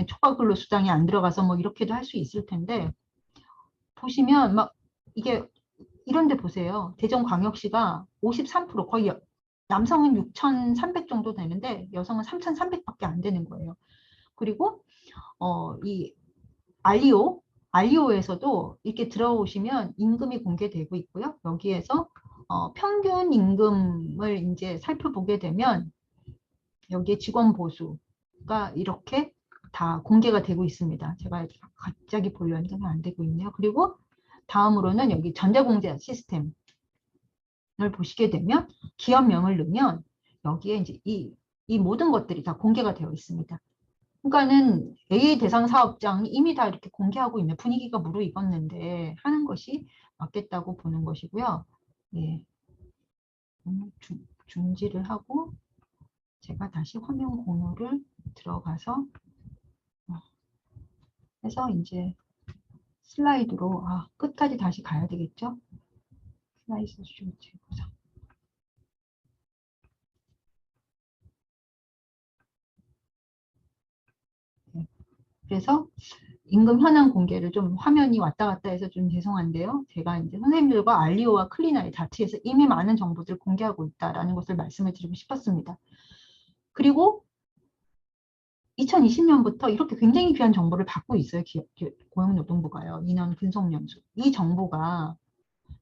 초과 근로수당이 안 들어가서 뭐 이렇게도 할 수 있을 텐데 보시면 막 이게 이런 데 보세요. 대전광역시가 53% 거의 남성은 6,300 정도 되는데 여성은 3,300밖에 안 되는 거예요. 그리고 이 알리오에서도 이렇게 들어오시면 임금이 공개되고 있고요. 여기에서 평균 임금을 이제 살펴보게 되면 여기에 직원 보수가 이렇게 다 공개가 되고 있습니다. 제가 갑자기 보려니까 안 되고 있네요. 그리고 다음으로는 여기 전자공제 시스템을 보시게 되면 기업명을 넣으면 여기에 이제 이 모든 것들이 다 공개가 되어 있습니다. 그러니까는 AA 대상 사업장이 이미 다 이렇게 공개하고 있는 분위기가 무르익었는데 하는 것이 맞겠다고 보는 것이고요. 예, 중지를 하고 제가 다시 화면 공유를 들어가서 해서 이제 슬라이드로 끝까지 다시 가야 되겠죠? 슬라이드 재구성. 네. 그래서 임금 현황 공개를 좀 화면이 왔다 갔다 해서 좀 죄송한데요. 제가 이제 선생님들과 알리오와 클리나의 다트에서 이미 많은 정보들을 공개하고 있다라는 것을 말씀을 드리고 싶었습니다. 그리고 2020년부터 이렇게 굉장히 귀한 정보를 받고 있어요. 고용노동부가요. 인원 근속연수. 이 정보가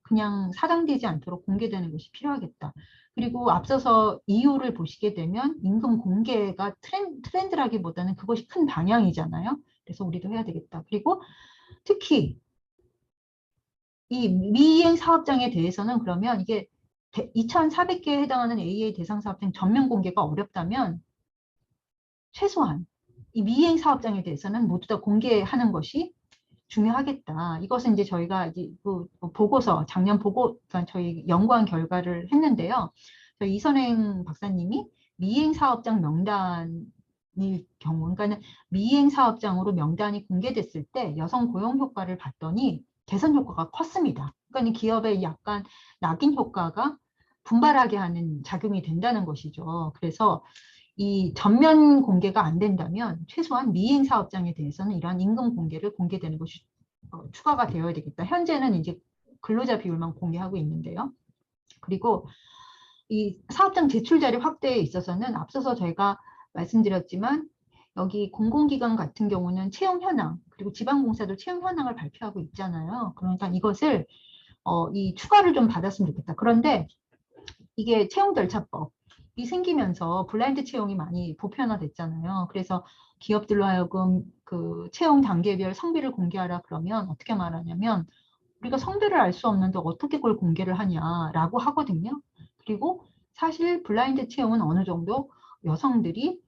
그냥 사장되지 않도록 공개되는 것이 필요하겠다. 그리고 앞서서 이유를 보시게 되면 임금 공개가 트렌드라기보다는 그것이 큰 방향이잖아요. 그래서 우리도 해야 되겠다. 그리고 특히 이 미이행 사업장에 대해서는 그러면 이게 2,400개에 해당하는 AA 대상 사업장 전면 공개가 어렵다면 최소한 이 미이행 사업장에 대해서는 모두 다 공개하는 것이 중요하겠다. 이것은 이제 저희가 이제 보고서, 작년 그러니까 저희 연구한 결과를 했는데요. 저희 이선행 박사님이 미행 사업장 명단일 경우, 그러니까는 미행 사업장으로 명단이 공개됐을 때 여성 고용 효과를 봤더니 개선 효과가 컸습니다. 그러니까 기업에 약간 낙인 효과가 분발하게 하는 작용이 된다는 것이죠. 그래서 이 전면 공개가 안 된다면 최소한 미행 사업장에 대해서는 이러한 임금 공개를 공개되는 것이 추가가 되어야 되겠다. 현재는 이제 근로자 비율만 공개하고 있는데요. 그리고 이 사업장 제출 자료 확대에 있어서는 앞서서 저희가 말씀드렸지만 여기 공공기관 같은 경우는 채용 현황, 그리고 지방공사도 채용 현황을 발표하고 있잖아요. 그러니까 이것을 이 추가를 좀 받았으면 좋겠다. 그런데 이게 채용절차법이 생기면서 블라인드 채용이 많이 보편화됐잖아요. 그래서 기업들로 하여금 그 채용 단계별 성비를 공개하라 그러면 어떻게 말하냐면 우리가 성비를 알 수 없는데 어떻게 그걸 공개를 하냐라고 하거든요. 그리고 사실 블라인드 채용은 어느 정도 여성들이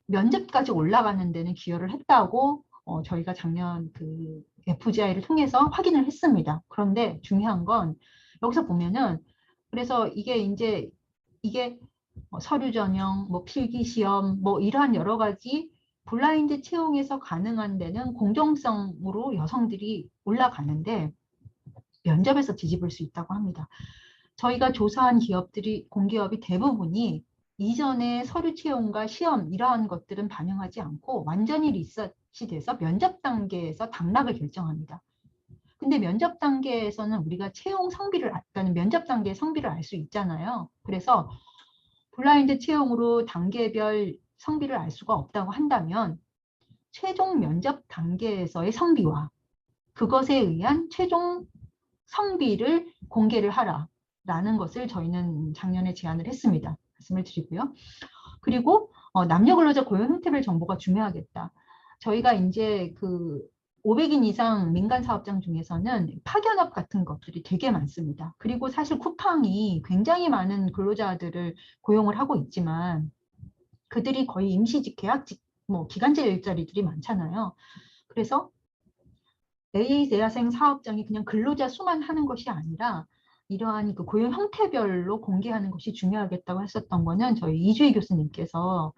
면접까지 올라가는 데는 기여를 했다고 저희가 작년 그 FGI를 통해서 확인을 했습니다. 그런데 중요한 건 여기서 보면은 그래서 이게 서류 전형, 뭐 필기 시험, 뭐 이러한 여러 가지 블라인드 채용에서 가능한 데는 공정성으로 여성들이 올라가는데 면접에서 뒤집을 수 있다고 합니다. 저희가 조사한 공기업이 대부분이 이전에 서류 채용과 시험 이러한 것들은 반영하지 않고 완전히 리서치 돼서 면접 단계에서 당락을 결정합니다. 근데 면접 단계에서는 우리가 채용 성비를, 그러니까 면접 단계의 성비를 알 수 있잖아요. 그래서 블라인드 채용으로 단계별 성비를 알 수가 없다고 한다면 최종 면접 단계에서의 성비와 그것에 의한 최종 성비를 공개를 하라라는 것을 저희는 작년에 제안을 했습니다. 말씀을 드리고요. 그리고 남녀 근로자 고용 형태별 정보가 중요하겠다. 저희가 이제 그 500인 이상 민간 사업장 중에서는 파견업 같은 것들이 되게 많습니다. 그리고 사실 쿠팡이 굉장히 많은 근로자들을 고용을 하고 있지만 그들이 거의 임시직, 계약직, 뭐 기간제 일자리들이 많잖아요. 그래서 AA 대학생 사업장이 그냥 근로자 수만 하는 것이 아니라 이러한 그 고용 형태별로 공개하는 것이 중요하겠다고 했었던 거는 저희 이주희 교수님께서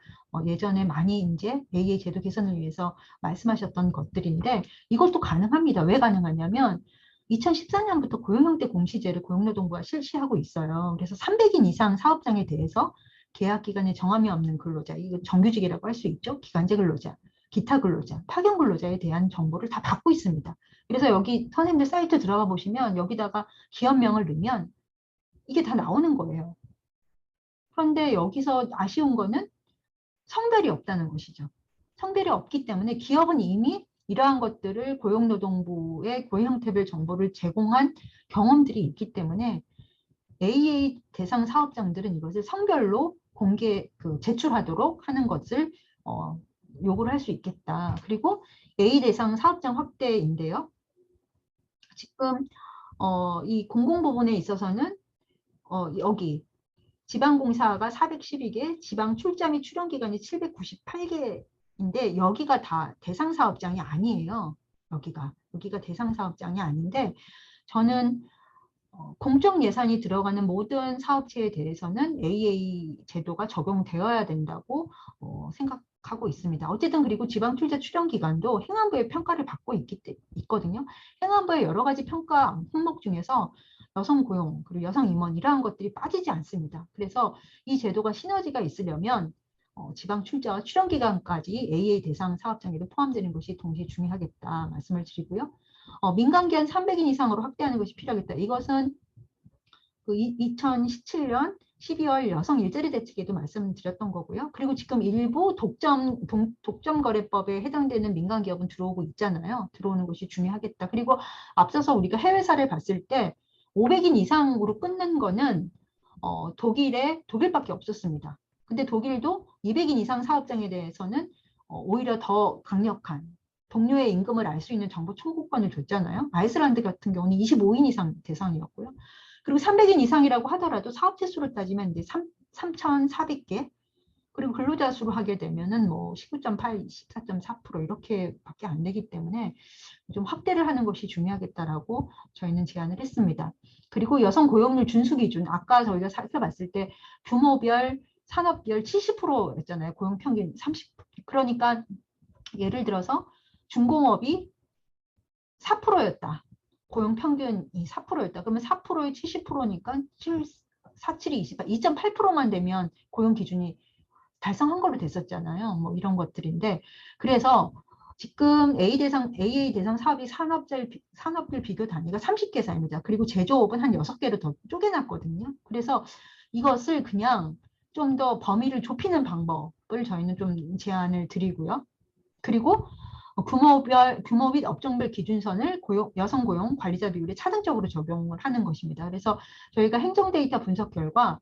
예전에 많이 이제 AA 제도 개선을 위해서 말씀하셨던 것들인데 이것도 가능합니다. 왜 가능하냐면 2014년부터 고용 형태 공시제를 고용노동부가 실시하고 있어요. 그래서 300인 이상 사업장에 대해서 계약 기간에 정함이 없는 근로자, 이거 정규직이라고 할 수 있죠. 기간제 근로자, 기타 근로자, 파견 근로자에 대한 정보를 다 받고 있습니다. 그래서 여기 선생님들 사이트 들어가 보시면 여기다가 기업명을 넣으면 이게 다 나오는 거예요. 그런데 여기서 아쉬운 거는 성별이 없다는 것이죠. 성별이 없기 때문에 기업은 이미 이러한 것들을 고용노동부의 고용형태별 정보를 제공한 경험들이 있기 때문에 AA 대상 사업장들은 이것을 성별로 제출하도록 하는 것을 요구를 할 수 있겠다. 그리고 A 대상 사업장 확대인데요. 지금 이 공공 부분에 있어서는 여기 지방공사가 412개, 지방 출자 및 출연 기관이 798개인데 여기가 다 대상 사업장이 아니에요. 여기가 대상 사업장이 아닌데 저는 공적 예산이 들어가는 모든 사업체에 대해서는 AA 제도가 적용되어야 된다고 생각하고 있습니다. 어쨌든 그리고 지방투자 출연기관도 행안부의 평가를 받고 있거든요. 행안부의 여러 가지 평가 항목 중에서 여성 고용, 그리고 여성 임원 이러한 것들이 빠지지 않습니다. 그래서 이 제도가 시너지가 있으려면 지방 출자와 출연기관까지 AA 대상 사업장에도 포함되는 것이 동시에 중요하겠다 말씀을 드리고요. 민간기한 300인 이상으로 확대하는 것이 필요하겠다. 이것은 그 2017년 12월 여성 일자리 대책에도 말씀드렸던 거고요. 그리고 지금 일부 독점거래법에 해당되는 민간기업은 들어오고 있잖아요. 들어오는 것이 중요하겠다. 그리고 앞서서 우리가 해외 사례를 봤을 때 500인 이상으로 끊는 거는 독일밖에 없었습니다. 근데 독일도 200인 이상 사업장에 대해서는 오히려 더 강력한 동료의 임금을 알 수 있는 정보 청구권을 줬잖아요. 아이슬란드 같은 경우는 25인 이상 대상이었고요. 그리고 300인 이상이라고 하더라도 사업체 수를 따지면 이제 3,400개, 그리고 근로자 수로 하게 되면은 뭐 19.8, 14.4% 이렇게밖에 안 되기 때문에 좀 확대를 하는 것이 중요하겠다라고 저희는 제안을 했습니다. 그리고 여성 고용률 준수 기준, 아까 저희가 살펴봤을 때 규모별, 산업별 70%였잖아요. 고용 평균 30%. 그러니까 예를 들어서 중공업이 4%였다. 고용 평균이 4%였다. 그러면 4%에 70%니까 47이 28, 2.8%만 되면 고용 기준이 달성한 걸로 됐었잖아요. 뭐 이런 것들인데, 그래서 지금 AA 대상 사업이 산업별 비교 단위가 30개사입니다. 그리고 제조업은 한 6개로 더 쪼개놨거든요. 그래서 이것을 그냥 좀 더 범위를 좁히는 방법을 저희는 좀 제안을 드리고요. 그리고 규모 및 업종별 기준선을 여성 고용 관리자 비율에 차등적으로 적용을 하는 것입니다. 그래서 저희가 행정 데이터 분석 결과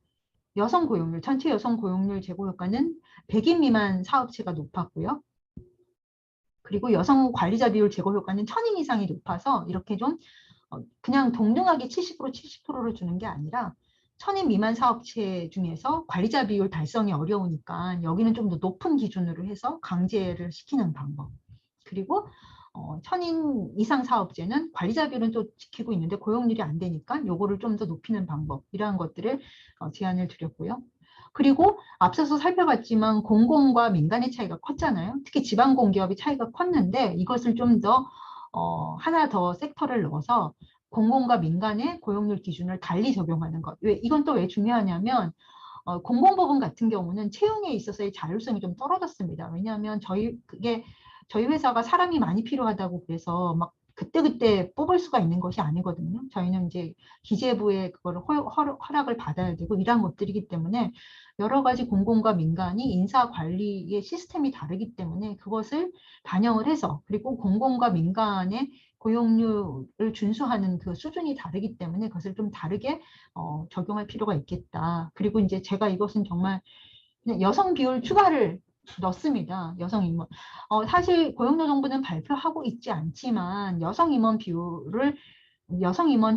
여성 고용률, 전체 여성 고용률 제고 효과는 100인 미만 사업체가 높았고요. 그리고 여성 관리자 비율 제고 효과는 1000인 이상이 높아서 이렇게 좀 그냥 동등하게 70% 70%를 주는 게 아니라 1000인 미만 사업체 중에서 관리자 비율 달성이 어려우니까 여기는 좀 더 높은 기준으로 해서 강제를 시키는 방법. 그리고 1000인 이상 사업체는 관리자 비율은 또 지키고 있는데 고용률이 안 되니까 요거를 좀 더 높이는 방법, 이러한 것들을 제안을 드렸고요. 그리고 앞서서 살펴봤지만 공공과 민간의 차이가 컸잖아요. 특히 지방공기업이 차이가 컸는데 이것을 좀 더 하나 더 섹터를 넣어서 공공과 민간의 고용률 기준을 달리 적용하는 것. 이건 또 왜 중요하냐면 공공부문 같은 경우는 채용에 있어서의 자율성이 좀 떨어졌습니다. 왜냐하면 저희 회사가 사람이 많이 필요하다고 그래서 막 그때그때 뽑을 수가 있는 것이 아니거든요. 저희는 이제 기재부의 그거를 허락을 받아야 되고 이런 것들이기 때문에 여러 가지 공공과 민간이 인사 관리의 시스템이 다르기 때문에 그것을 반영을 해서, 그리고 공공과 민간의 고용률을 준수하는 그 수준이 다르기 때문에 그것을 좀 다르게 적용할 필요가 있겠다. 그리고 이제 제가 이것은 정말 여성 비율 추가를 넣습니다. 여성 임원. 사실 고용노동부는 발표하고 있지 않지만 여성 임원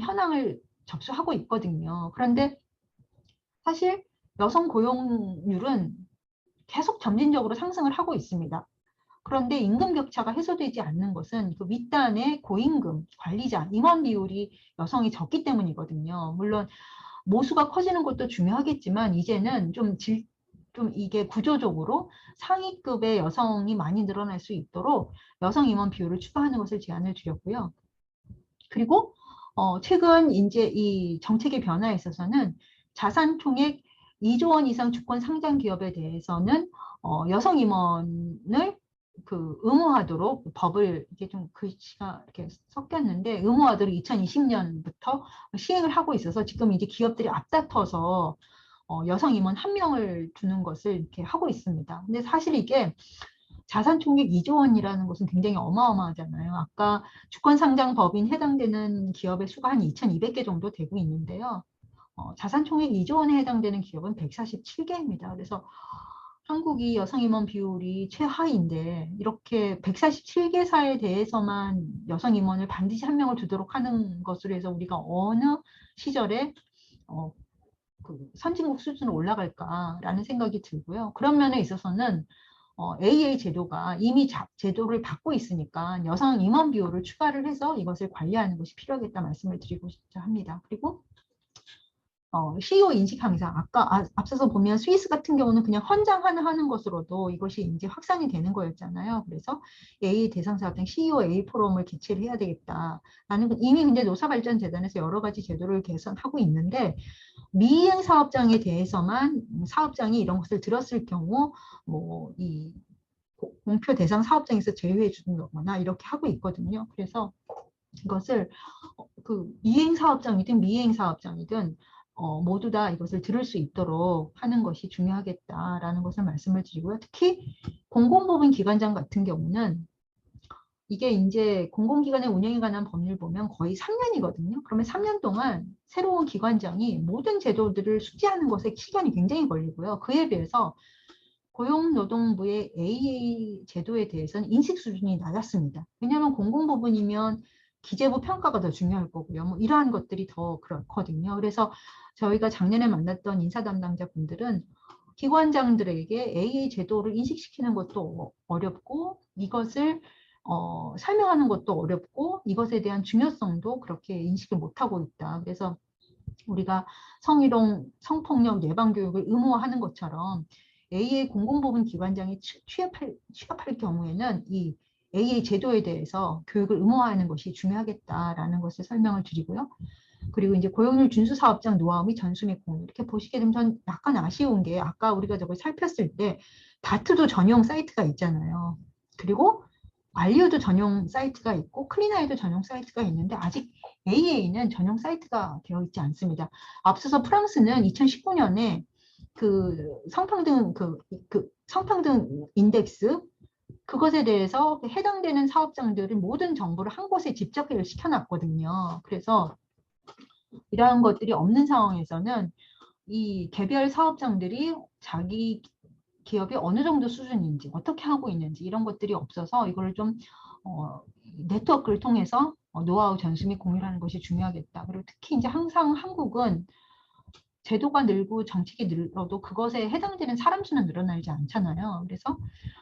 현황을 접수하고 있거든요. 그런데 사실 여성 고용률은 계속 점진적으로 상승을 하고 있습니다. 그런데 임금 격차가 해소되지 않는 것은 그 윗단의 고임금, 관리자, 임원 비율이 여성이 적기 때문이거든요. 물론 모수가 커지는 것도 중요하겠지만 이제는 좀 이게 구조적으로 상위급의 여성이 많이 늘어날 수 있도록 여성 임원 비율을 추가하는 것을 제안을 드렸고요. 그리고 최근 이제 이 정책의 변화에 있어서는 자산 총액 2조 원 이상 주권 상장 기업에 대해서는 여성 임원을 의무화하도록 법을, 이게 좀 글씨가 이렇게 섞였는데 의무화하도록 2020년부터 시행을 하고 있어서 지금 이제 기업들이 앞다퉈서 여성 임원 1명을 두는 것을 이렇게 하고 있습니다. 근데 사실 이게 자산 총액 2조 원이라는 것은 굉장히 어마어마하잖아요. 아까 주권 상장 법인 해당되는 기업의 수가 한 2,200개 정도 되고 있는데요. 자산 총액 2조 원에 해당되는 기업은 147개입니다. 그래서 한국이 여성 임원 비율이 최하인데 이렇게 147개사에 대해서만 여성 임원을 반드시 1명을 두도록 하는 것으로 해서 우리가 어느 시절에 선진국 수준으로 올라갈까라는 생각이 들고요. 그런 면에 있어서는 AA 제도가 이미 제도를 받고 있으니까 여성 임원 비율을 추가를 해서 이것을 관리하는 것이 필요하겠다 말씀을 드리고 싶자 합니다. 그리고 CEO 인식 향상, 아까 앞서서 보면 스위스 같은 경우는 그냥 헌장하는 것으로도 이것이 이제 확산이 되는 거였잖아요. 그래서 A 대상 사업장 CEO A 포럼을 개최를 해야 되겠다라는 건 이미 근데 노사발전재단에서 여러 가지 제도를 개선하고 있는데 미이행 사업장에 대해서만 사업장이 이런 것을 들었을 경우 뭐이 공표 대상 사업장에서 제외해 주는 거거나 이렇게 하고 있거든요. 그래서 이것을 그 이행 사업장이든 미이행 사업장이든 모두 다 이것을 들을 수 있도록 하는 것이 중요하겠다라는 것을 말씀을 드리고요. 특히 공공부문 기관장 같은 경우는 이게 이제 공공기관의 운영에 관한 법률 보면 거의 3년이거든요. 그러면 3년 동안 새로운 기관장이 모든 제도들을 숙지하는 것에 시간이 굉장히 걸리고요. 그에 비해서 고용노동부의 AA 제도에 대해서는 인식 수준이 낮았습니다. 왜냐하면 공공부문이면 기재부 평가가 더 중요할 거고요. 뭐 이러한 것들이 더 그렇거든요. 그래서 저희가 작년에 만났던 인사 담당자분들은 기관장들에게 AA 제도를 인식시키는 것도 어렵고 이것을 설명하는 것도 어렵고 이것에 대한 중요성도 그렇게 인식을 못하고 있다. 그래서 우리가 성희롱, 성폭력 예방 교육을 의무화하는 것처럼 AA 공공부문 기관장이 취업할 경우에는 이 AA 제도에 대해서 교육을 의무화하는 것이 중요하겠다라는 것을 설명을 드리고요. 그리고 이제 고용률 준수 사업장 노하우 및 전수및 공유 이렇게 보시게 되면 전 약간 아쉬운 게 아까 우리가 저걸 살폈을 때 다트도 전용 사이트가 있잖아요. 그리고 알리오도 전용 사이트가 있고 클리나이도 전용 사이트가 있는데 아직 AA는 전용 사이트가 되어 있지 않습니다. 앞서서 프랑스는 2019년에 그 성평등 성평등 인덱스 그것에 대해서 해당되는 사업장들은 모든 정보를 한 곳에 집적을 시켜놨거든요. 그래서 이러한 것들이 없는 상황에서는 이 개별 사업장들이 자기 기업이 어느 정도 수준인지 어떻게 하고 있는지 이런 것들이 없어서 이걸 좀 네트워크를 통해서 노하우 전수 및 공유하는 것이 중요하겠다. 그리고 특히 이제 항상 한국은 제도가 늘고 정책이 늘어도 그것에 해당되는 사람 수는 늘어나지 않잖아요. 그래서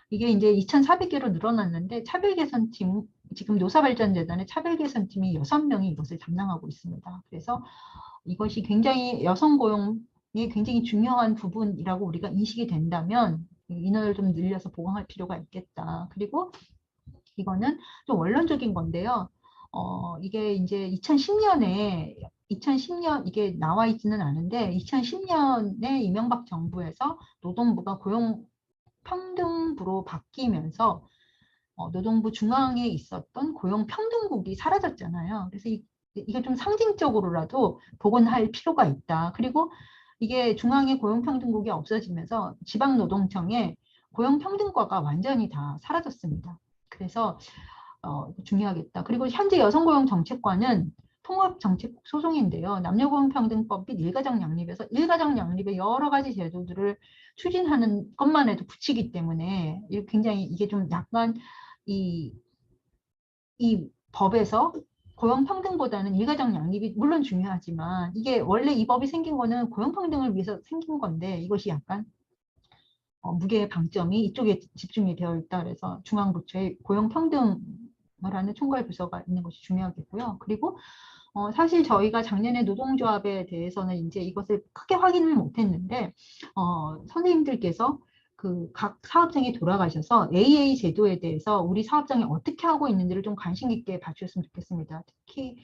이게 이제 2,400개로 늘어났는데 차별개선팀 지금 노사발전재단의 차별개선팀이 6명이 이것을 담당하고 있습니다. 그래서 이것이 굉장히 여성 고용이 굉장히 중요한 부분이라고 우리가 인식이 된다면 인원을 좀 늘려서 보강할 필요가 있겠다. 그리고 이거는 좀 원론적인 건데요. 이게 이제 2010년 이게 나와 있지는 않은데 2010년에 이명박 정부에서 노동부가 고용평등부로 바뀌면서 노동부 중앙에 있었던 고용평등국이 사라졌잖아요. 그래서 이게 좀 상징적으로라도 복원할 필요가 있다. 그리고 이게 중앙의 고용평등국이 없어지면서 지방노동청의 고용평등과가 완전히 다 사라졌습니다. 그래서 중요하겠다. 그리고 현재 여성고용정책과는 통합정책 소송인데요. 남녀고용평등법 및 일가정 양립에서 일가정 양립의 여러 가지 제도들을 추진하는 것만 해도 붙이기 때문에 굉장히 이게 좀 약간 이 법에서 고용평등보다는 일가정 양립이 물론 중요하지만 이게 원래 이 법이 생긴 거는 고용평등을 위해서 생긴 건데 이것이 약간 무게의 방점이 이쪽에 집중이 되어 있다 그래서 중앙부처에 고용평등을 하는 총괄부서가 있는 것이 중요하겠고요. 그리고 사실 저희가 작년에 노동조합에 대해서는 이제 이것을 크게 확인을 못했는데 선생님들께서 그 각 사업장에 돌아가셔서 AA 제도에 대해서 우리 사업장이 어떻게 하고 있는지를 좀 관심 있게 봐주셨으면 좋겠습니다. 특히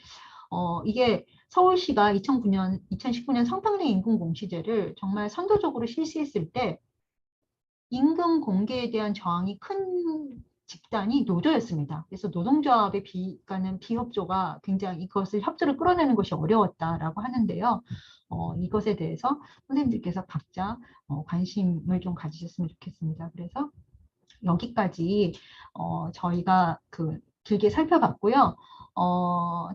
이게 서울시가 2019년 성평등 임금공시제를 정말 선도적으로 실시했을 때 임금 공개에 대한 저항이 큰 집단이 노조였습니다. 그래서 노동조합의 비협조가 굉장히 이것을 협조를 끌어내는 것이 어려웠다라고 하는데요. 이것에 대해서 선생님들께서 각자 관심을 좀 가지셨으면 좋겠습니다. 그래서 여기까지 저희가 길게 살펴봤고요.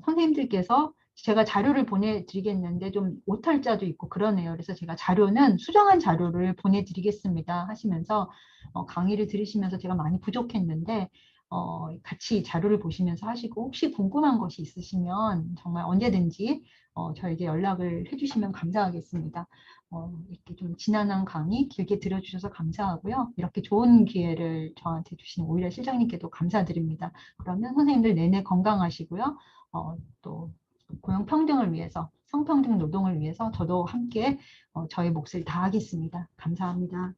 선생님들께서 제가 자료를 보내드리겠는데 좀 오탈자도 있고 그러네요. 그래서 제가 자료는 수정한 자료를 보내드리겠습니다 하시면서 강의를 들으시면서 제가 많이 부족했는데 같이 자료를 보시면서 하시고 혹시 궁금한 것이 있으시면 정말 언제든지 저에게 연락을 해주시면 감사하겠습니다. 이렇게 좀 지난한 강의 길게 들어주셔서 감사하고요. 이렇게 좋은 기회를 저한테 주신 오히려 실장님께도 감사드립니다. 그러면 선생님들 내내 건강하시고요. 또 고용 평등을 위해서 성평등 노동을 위해서 저도 함께 저의 몫을 다하겠습니다. 감사합니다.